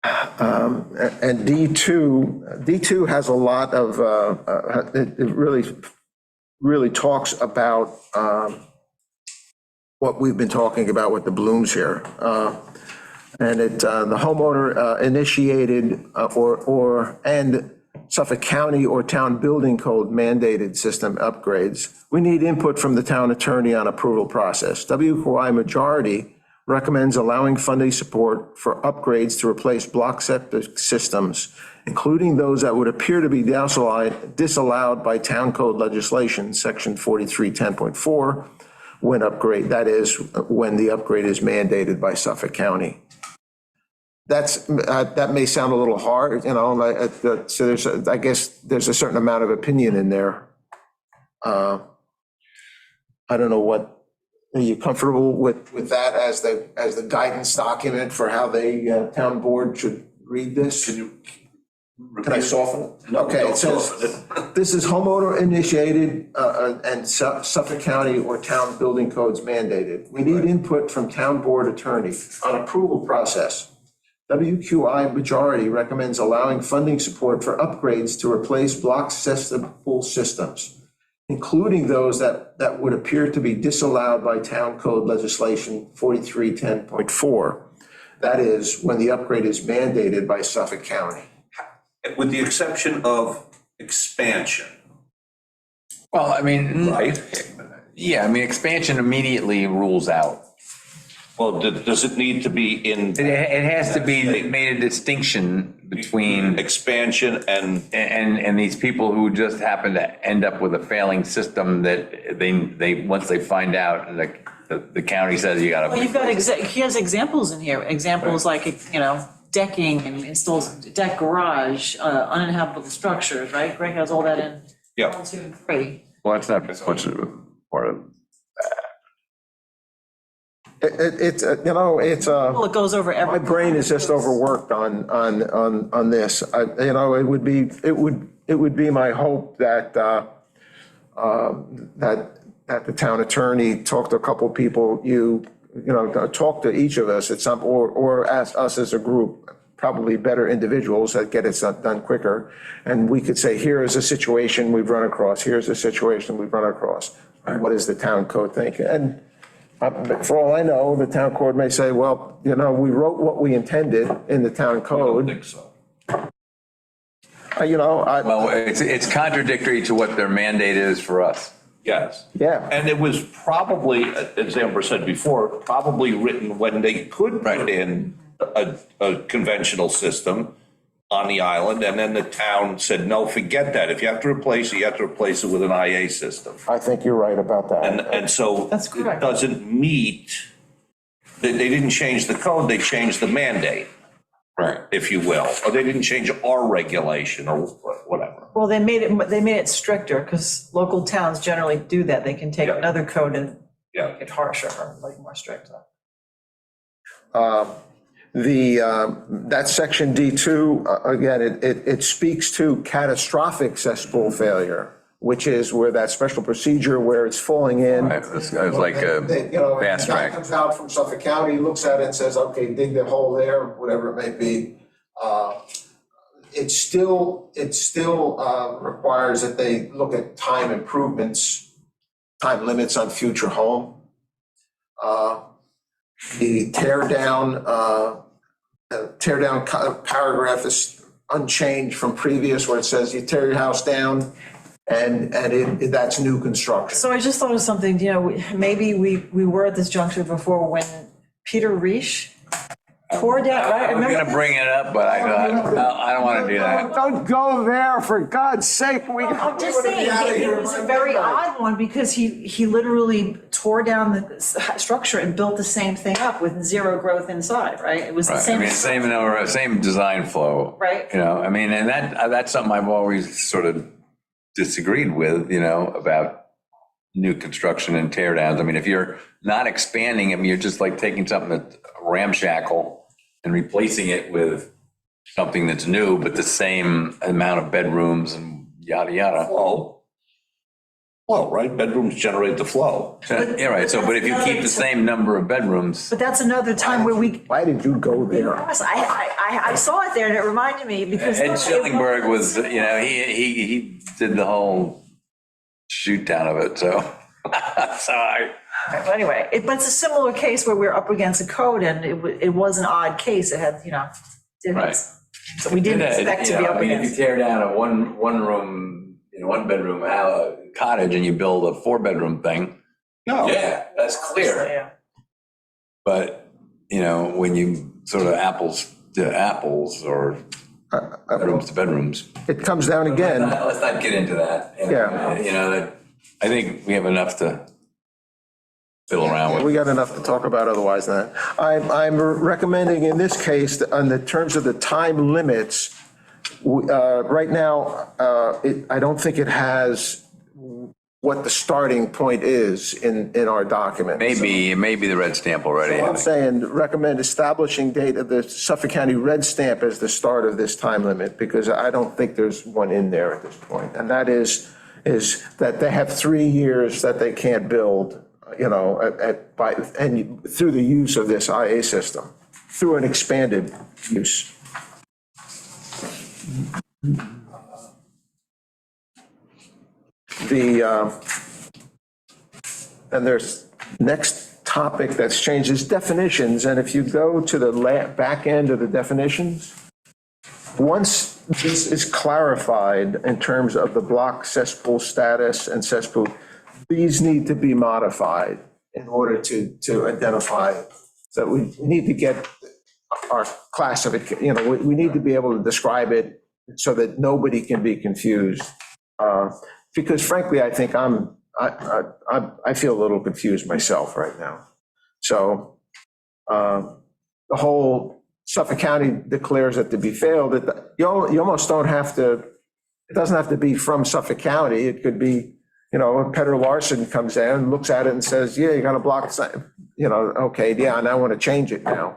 And D2 has a lot of, it really talks about what we've been talking about with the blooms here. And the homeowner initiated and Suffolk County or town building code mandated system upgrades. We need input from the town attorney on approval process. WQI majority recommends allowing funding support for upgrades to replace block septic systems, including those that would appear to be disallowed by town code legislation, section 4310.4, that is, when the upgrade is mandated by Suffolk County. That may sound a little hard, so I guess there's a certain amount of opinion in there. I don't know what, are you comfortable with that as the guidance document for how the town board should read this? Can I soften it? Okay, it says, this is homeowner initiated and Suffolk County or town building codes mandated. We need input from town board attorney on approval process. WQI majority recommends allowing funding support for upgrades to replace block accessible systems, including those that would appear to be disallowed by town code legislation 4310.4. That is, when the upgrade is mandated by Suffolk County. With the exception of expansion, Well, I mean, right? yeah, I mean, expansion immediately rules out. Well, does it need to be in? It has to be made a distinction between Expansion and these people who just happen to end up with a failing system that they once they find out, and the county says you gotta. Well, you've got, he has examples in here, examples like, decking and installs deck garage, uninhabitable structures, right? Greg has all that in. Yeah. 1, 2, and 3. Well, that's not so much part of. It's Well, it goes over my every. brain is just overworked on this. It would be my hope that that the town attorney talk to a couple of people, talk to each of us at some, or ask us as a group, probably better individuals that get it done quicker. And we could say, here is a situation we've run across, here's a situation we've run across. What does the town code think? And for all I know, the town code may say, well, we wrote what we intended in the town I don't code. think so. Well, it's contradictory to what their mandate is for us. Yes. Yeah. And it was probably, as Amber said before, probably written when they could put in a conventional system on the island, and then the town said, no, forget that. If you have to replace it, you have to replace it with an IA system. I think you're right about that. And so That's it correct. doesn't meet, they didn't change the code, they changed the mandate, Right. if you will. Or they didn't change our regulation or whatever. Well, they made it stricter because local towns generally do that. They can take Yeah. another code and Yeah. make it harsher or like more strict. That section D2, again, it speaks to catastrophic cesspool failure, which is where that special procedure where it's falling in. Right, it's like a fast Guy track. comes out from Suffolk County, looks at it and says, okay, dig the hole there, whatever it may be. It still requires that they look at time improvements, time limits on future home. The tear down tear down paragraph is unchanged from previous where it says you tear your house down and that's new construction. So I just thought of something, you know, maybe we were at this juncture before when Peter Reish tore down, right? I was Remember gonna bring it up, but I thought, no, I don't wanna do that. Don't go there, for God's sake. I'm just saying, it was a very odd one because he literally tore down the structure and built the same thing up with zero growth inside, right? It was the Right, I same. mean, same number, same design flow. Right. You know, I mean, and that's something I've always sort of disagreed with, you know, about new construction and tear downs. I mean, if you're not expanding them, you're just like taking something that's ramshackle and replacing it with something that's new, but the same amount of bedrooms and yada, yada. Flow, right? Bedrooms generate the flow. Yeah, right. So, but if you keep the same number of bedrooms, But that's another time where we, Why did you go there? I saw it there and it reminded me because. Ed Schillingberg was, you know, he did the whole shoot down of it, so. So But anyway, but it's a similar case where we're up against a code and it was an odd case. It had, you know, Right. so we didn't expect to be up I mean, if against. you tear down a one room, you know, one bedroom cottage and you build a 4-bedroom thing, No. yeah, that's clear. Yeah. But, you know, when you sort of apples to apples or bedrooms to bedrooms. It comes down again. Let's not get into that. Yeah. You know, that, I think we have enough to fiddle around with. We got enough to talk about otherwise than that. I'm recommending in this case, on the terms of the time limits, right now, I don't think it has what the starting point is in our document. Maybe, it may be the red stamp already. I'm saying recommend establishing date of the Suffolk County red stamp as the start of this time limit, because I don't think there's one in there at this point. And that is that they have 3 years that they can't build, you know, and through the use of this IA system, through an expanded use. And there's next topic that's changed is definitions. And if you go to the back end of the definitions, once this is clarified in terms of the block cesspool status and cesspool, these need to be modified in order to identify. So we need to get our classification, you know, we need to be able to describe it so that nobody can be confused. Because frankly, I think I feel a little confused myself right now. So the whole Suffolk County declares it to be failed. You almost don't have to, it doesn't have to be from Suffolk County. It could be, you know, Petter Larson comes in, looks at it and says, yeah, you got to block, you know, okay, yeah, and I want to change it now.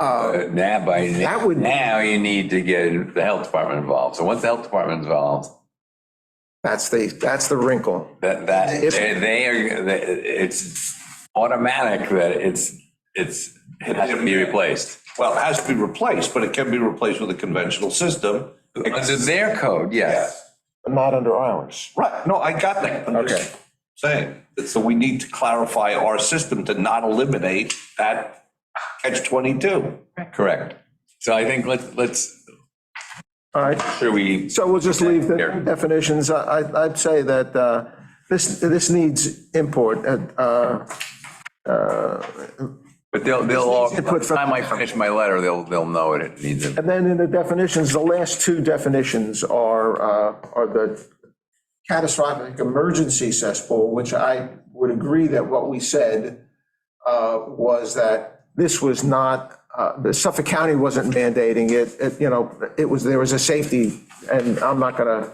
Now you need to get the health department involved. So once the health department's involved, That's the wrinkle. it's automatic that it has to be replaced. Well, it has to be replaced, but it can be replaced with a conventional system. Under their code, yes. Not under ours. Right, no, I got that. I'm just Okay. saying, that so we need to clarify our system to not eliminate that catch-22. Correct. So I think let's All right. sure we. So we'll just leave the Here. definitions. I'd say that this needs import. But they'll all, by Input the from- time I finish my letter, they'll know it needs it. And then in the definitions, the last two definitions are the catastrophic emergency cesspool, which I would agree that what we said was that this was not, the Suffolk County wasn't mandating it, you know, there was a safety, and I'm not gonna,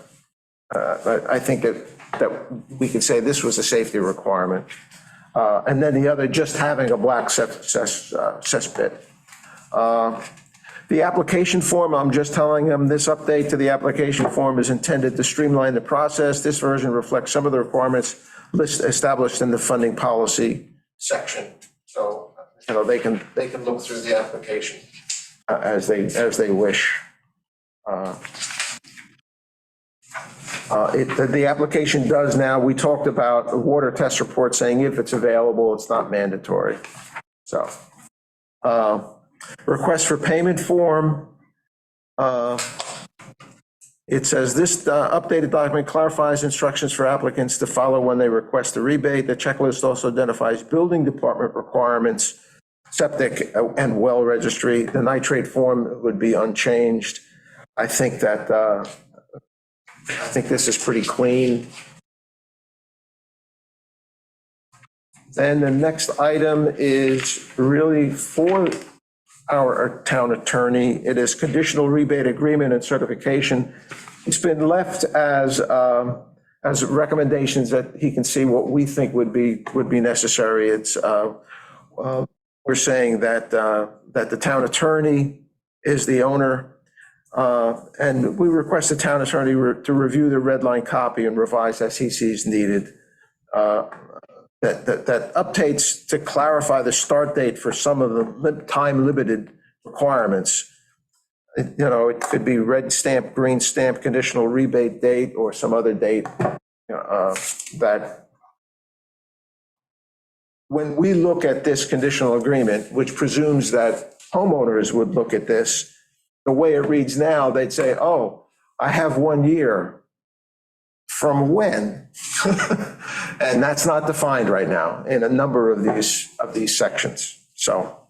I think that we could say this was a safety requirement. And then the other, just having a black cesspit. The application form, I'm just telling them this update to the application form is intended to streamline the process. This version reflects some of the requirements established in the funding policy section. So, you know, they can look through the application as they wish. The application does now, we talked about a water test report saying if it's available, it's not mandatory. So Request for payment form. It says this updated document clarifies instructions for applicants to follow when they request a rebate. The checklist also identifies building department requirements, septic and well registry. The nitrate form would be unchanged. I think this is pretty clean. Then the next item is really for our town attorney. It is conditional rebate agreement and certification. It's been left as recommendations that he can see what we think would be necessary. It's, we're saying that the town attorney is the owner. And we request the town attorney to review the red line copy and revise as he sees needed. That updates to clarify the start date for some of the time-limited requirements. You know, it could be red stamp, green stamp, conditional rebate date, or some other date that when we look at this conditional agreement, which presumes that homeowners would look at this, the way it reads now, they'd say, oh, I have 1 year. From when? And that's not defined right now in a number of these sections. So,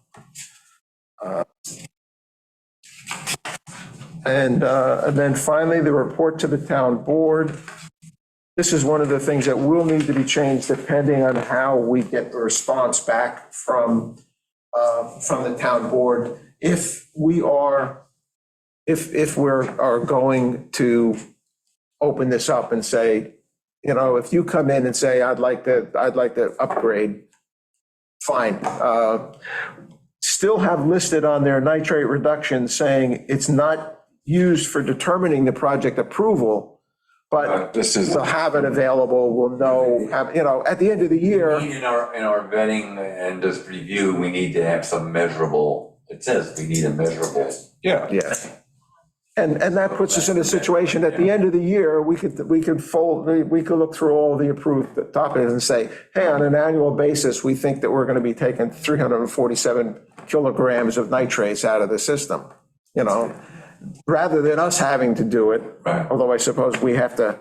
and then finally, the report to the town board. This is one of the things that will need to be changed depending on how we get the response back from the town board. If we are going to open this up and say, you know, if you come in and say, I'd like to upgrade, fine. Still have listed on their nitrate reduction saying it's not used for determining the project approval, but This is. they'll have it available, we'll know, you know, at the end of the year. In our vetting and just review, we need to have some measurable, it says we need a measurable. Yeah. And that puts us in a situation, at the end of the year, we could look through all the approved topics and say, hey, on an annual basis, we think that we're going to be taking 347 kilograms of nitrates out of the system, you know, rather than us having to do it. Right. Although I suppose we have to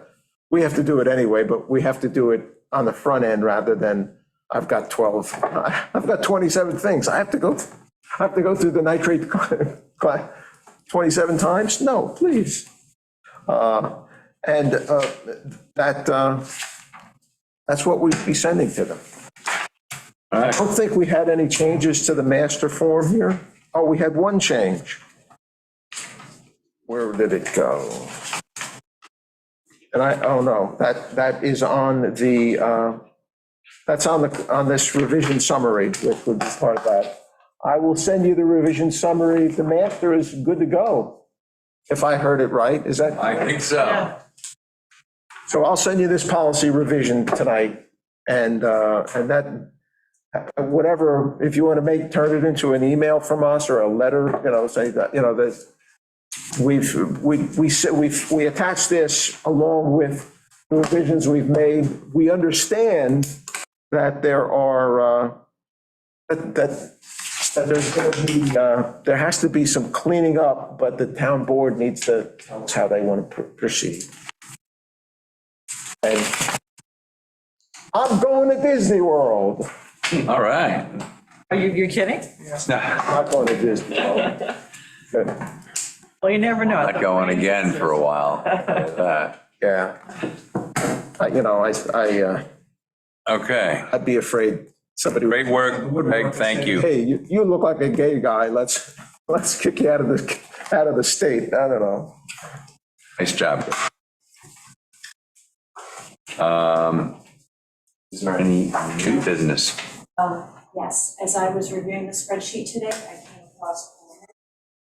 do it anyway, but we have to do it on the front end rather than I've got 27 things. I have to go through the nitrate class 27 times? No, please. That's what we'd be sending to them. All I right. don't think we had any changes to the master form here. Oh, we had one change. Where did it go? And that is on the, that's on this revision summary, which would be part of that. I will send you the revision summary. The master is good to go, if I heard it right. Is that? I think so. So I'll send you this policy revision tonight, and that, whatever, if you want to turn it into an email from us or a letter, you know, say that, you know, that we attach this along with the revisions we've made. We understand that there are, that there's going to be, there has to be some cleaning up, but the town board needs to tell us how they want to proceed. And I'm going to Disney World. All right. Are you're kidding? Not going to Disney World. Good. Well, you never know. Not going again for a while. Yeah. You know, Okay, I'd be afraid somebody would. great work, Greg, thank you. Hey, you look like a gay guy. Let's kick you out of the state. I don't know. Nice job. Is there any new business? Yes, as I was reviewing the spreadsheet today, I came across a warrant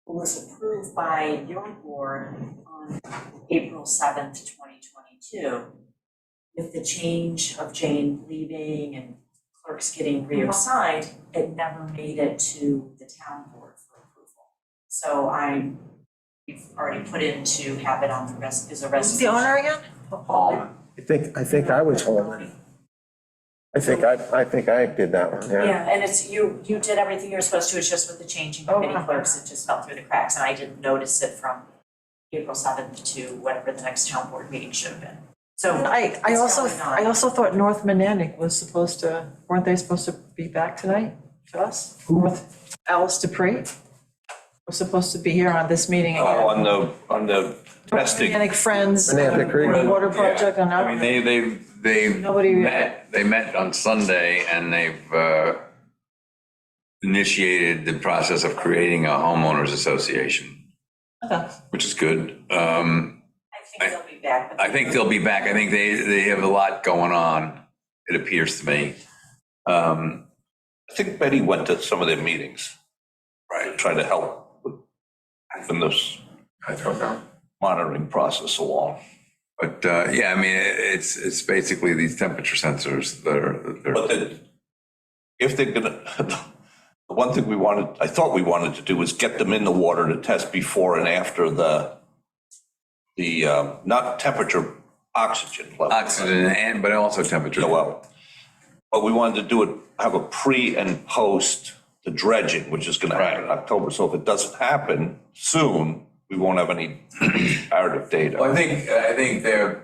that was approved by your board on April 7th, 2022. With the change of Jane leaving and clerks getting reassigned, it never made it to the town board for approval. So we've already put in to have it on the as a resolution. Who's the owner again? I think I was home. I think I did that one, yeah. Yeah, and it's, you did everything you were supposed to, it's just with the changing Oh, committee wow. clerks, it just fell through the cracks, and I didn't notice it from April 7th to whatever the next town board meeting should have been. So I it's going on. also thought North Monadnock was supposed to, weren't they supposed to be back tonight to us? With Alice Dupree was supposed to be here on this meeting again. On the testing. Monadnock Friends, Monadnock Creek. water project, and I mean, they Nobody- met on Sunday and they've initiated the process of creating a homeowners association, Okay. which is good. I think they'll be back. but I think they'll be back. I think they have a lot going on, it appears to me. I think Betty went to some of their meetings, Right. trying to help with moving this I don't know. monitoring process along. But, yeah, I mean, it's basically these temperature sensors that are, But if they're gonna, the one thing I thought we wanted to do was get them in the water to test before and after the not temperature, oxygen level. oxygen but also temperature. Yeah, well, but we wanted to do it, have a pre and post the dredging, which is gonna happen in October. So if it doesn't happen soon, we won't have any comparative data. Well, I think they're,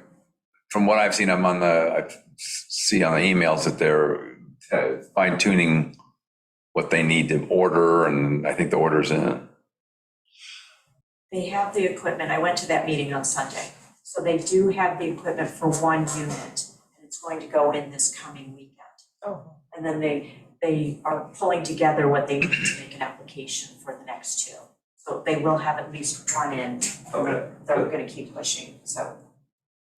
from what I've seen, I see on the emails that they're fine tuning what they need to order, and I think the order's in. They have the equipment, I went to that meeting on Sunday, so they do have the equipment for one unit, and it's going to go in this coming weekend. Oh. And then they are pulling together what they need to make an application for the next two. So they will have at least one in, Okay. they're gonna keep pushing, so.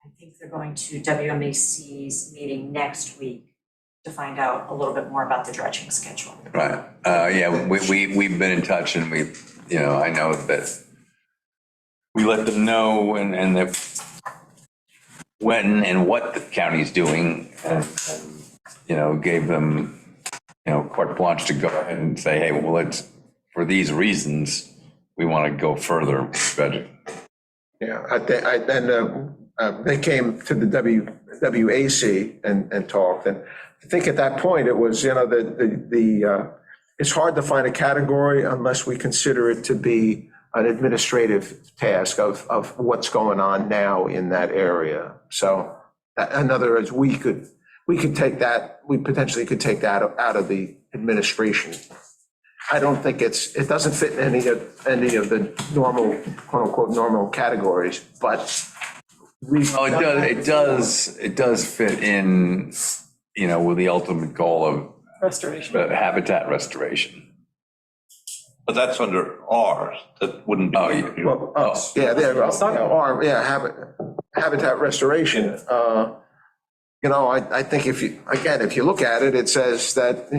I think they're going to WMAC's meeting next week to find out a little bit more about the dredging schedule. Right. Yeah, we've been in touch and I know that we let them know and that when and what the county's doing and gave them, carte blanche to go ahead and say, hey, well, for these reasons, we want to go further with dredging. Yeah, they came to the WAC and talked, and I think at that point, it was, it's hard to find a category unless we consider it to be an administrative task of what's going on now in that area. So in other words, we could take that, we potentially could take that out of the administration. I don't think it doesn't fit in any of the normal, quote unquote, normal categories, but Well, it does fit in, with the ultimate goal of Restoration. habitat restoration. But that's under R, that wouldn't be. well, yeah, there, habitat restoration. I think if you look at it, it says that,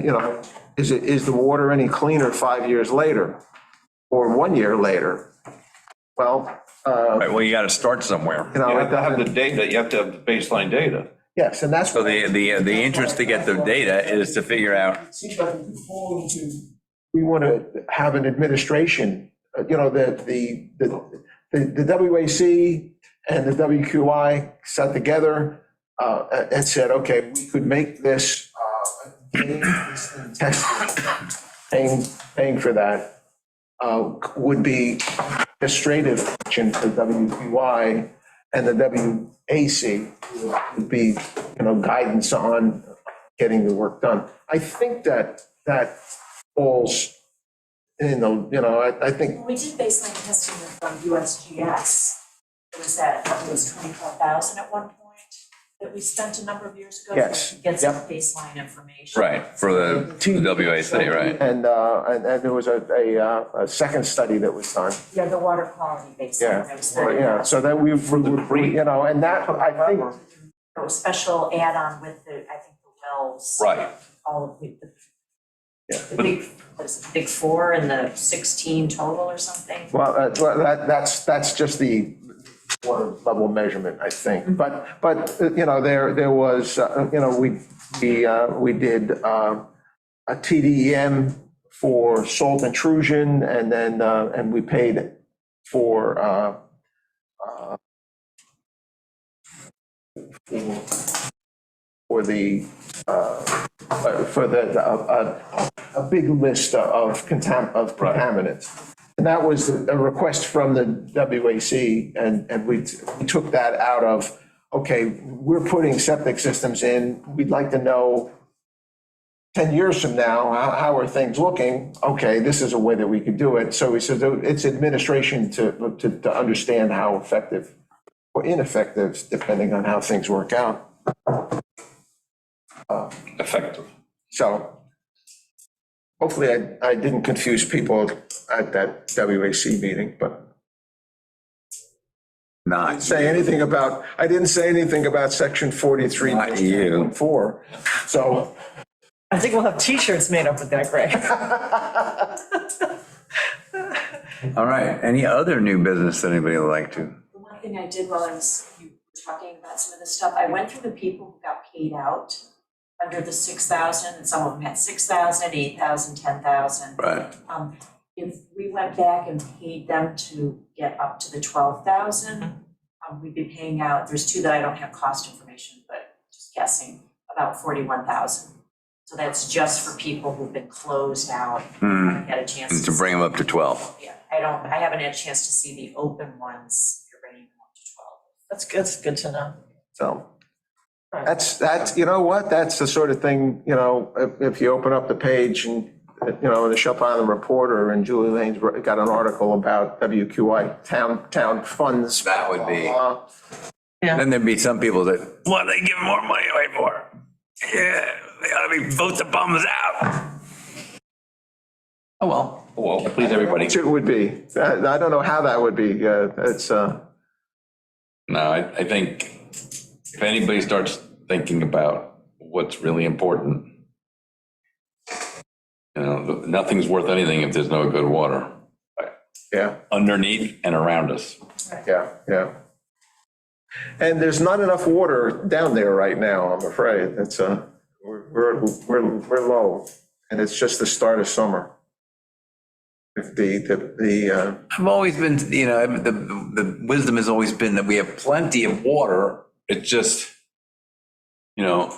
is the water any cleaner 5 years later or 1 year later? Well, Right, well, you got to start somewhere. You have to have the data, you have to have the baseline data. yes, and that's. So the interest to get the data is to figure out, It seems like we want to have an administration, the WAC and the WQI sat together and said, okay, we could make this paying for that would be administrative action for WQI, and the WAC would be, guidance on getting the work done. I think that falls in the, I think, We did baseline testing from USGS. It was it was 24,000 at one point that we spent a number of years ago. Yes. To get some Yep. baseline information. right, for the WAC, right? and there was a second study that was done. Yeah, the water quality baseline. That was Yeah, so that we, and that, I think, A special add-on with the, I think, the wells. Right. All of the big, what is it, big four and the 16 total or something? well, that's just the water level measurement, I think. But there was, we did a TDEM for salt intrusion, and then, and we paid for a big list of contaminants. And that was a request from the WAC, and we took that out of, okay, we're putting septic systems in, we'd like to know 10 years from now, how are things looking? Okay, this is a way that we could do it. So we said it's administration to understand how effective or ineffective, depending on how things work out. Effective. So hopefully I didn't confuse people at that WAC meeting, but I didn't say anything about section 43. Not you. 4. So. I think we'll have T-shirts made up with that, Greg. All right, any other new business that anybody would like to? The one thing I did while you were talking about some of this stuff, I went through the people who got paid out under the 6,000, and some of them had 6,000, 8,000, 10,000. Right. If we went back and paid them to get up to the 12,000, we'd be paying out, there's two that I don't have cost information, but just guessing, about 41,000. So that's just for people who've been closed out, haven't had a chance To bring them up to 12. Yeah, I haven't had a chance to see the open ones, you're bringing them up to 12. That's good to know. So that's, you know what, that's the sort of thing, you know, if you open up the page and, you know, the Shopon Reporter and Julie Lane's got an article about WQI town funds. That would be. Yeah. Then there'd be some people that, what, they give more money away for? Yeah, they ought to vote the bums out. Oh, well. Well, please, everybody. It would be, I don't know how that would be, it's, No, I think if anybody starts thinking about what's really important, you know, nothing's worth anything if there's no good water yeah. underneath and around us. Yeah. And there's not enough water down there right now, I'm afraid. It's we're low, and it's just the start of summer. I've always been, you know, the wisdom has always been that we have plenty of water. It's just, you know,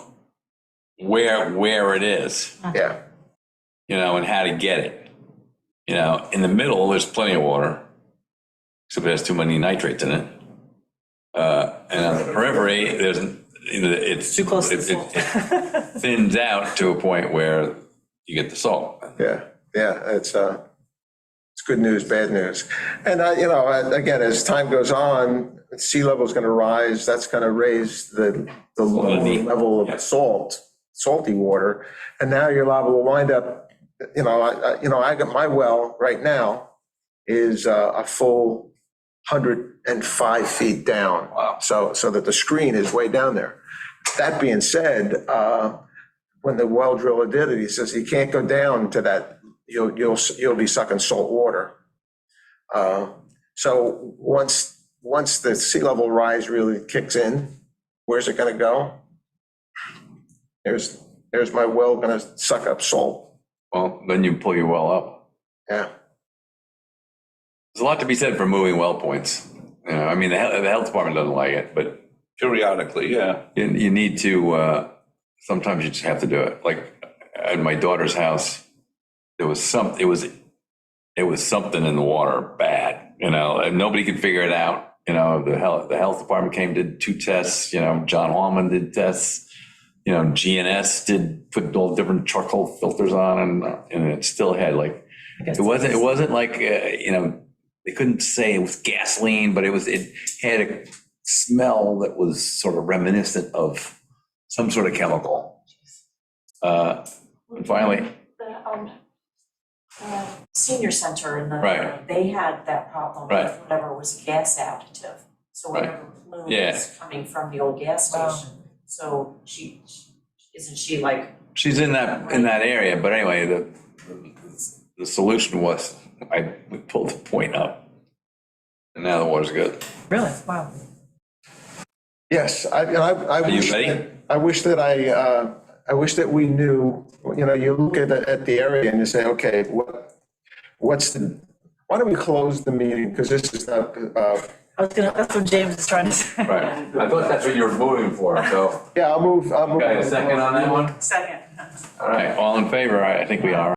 where it is, yeah, you know, and how to get it. You know, in the middle, there's plenty of water, except it has too many nitrates in it. And on the periphery, it's Too close to the it thins out to a point where you get the salt. yeah. It's good news, bad news. And you know, again, as time goes on, sea level is going to rise. That's going to raise the level of salty water. And now you're liable to wind up, you know, I got my well right now is a full 105 feet down. Wow. So that the screen is way down there. That being said, when the well driller did it, he says you can't go down to that. You'll be sucking salt water. So once the sea level rise really kicks in, where's it going to go? There's my well going to suck up salt. Well, then you pull your well up. Yeah. There's a lot to be said for moving well points. You know, I mean, the health department doesn't like it, but Periodically, yeah. you need to, sometimes you just have to do it. Like at my daughter's house, there was something in the water bad, you know, and nobody could figure it out. You know, the health department came, did 2 tests, you know, John Hallman did tests, you know, GNS put all different charcoal filters on and it still had like, it wasn't like, you know, they couldn't say it was gasoline, but it had a smell that was sort of reminiscent of some sort of chemical. And finally, The senior center in Right. they had that problem Right. with whatever was a gas additive. So Right. whatever plume Yeah. was coming from the old gas Wow. station. So isn't she like, she's in that area, but anyway, the solution was we pulled the point up, and now the water's good. Really? Wow. Yes, I you wish ready? that, I wish that we knew, you know, you look at the area and you say, okay, why don't we close the meeting? Because this is not, That's what James is trying to say. Right. I thought that's what you were moving for, so. Yeah, I'll move. Okay, a second on that one? Second. All right, all in favor? I think we are.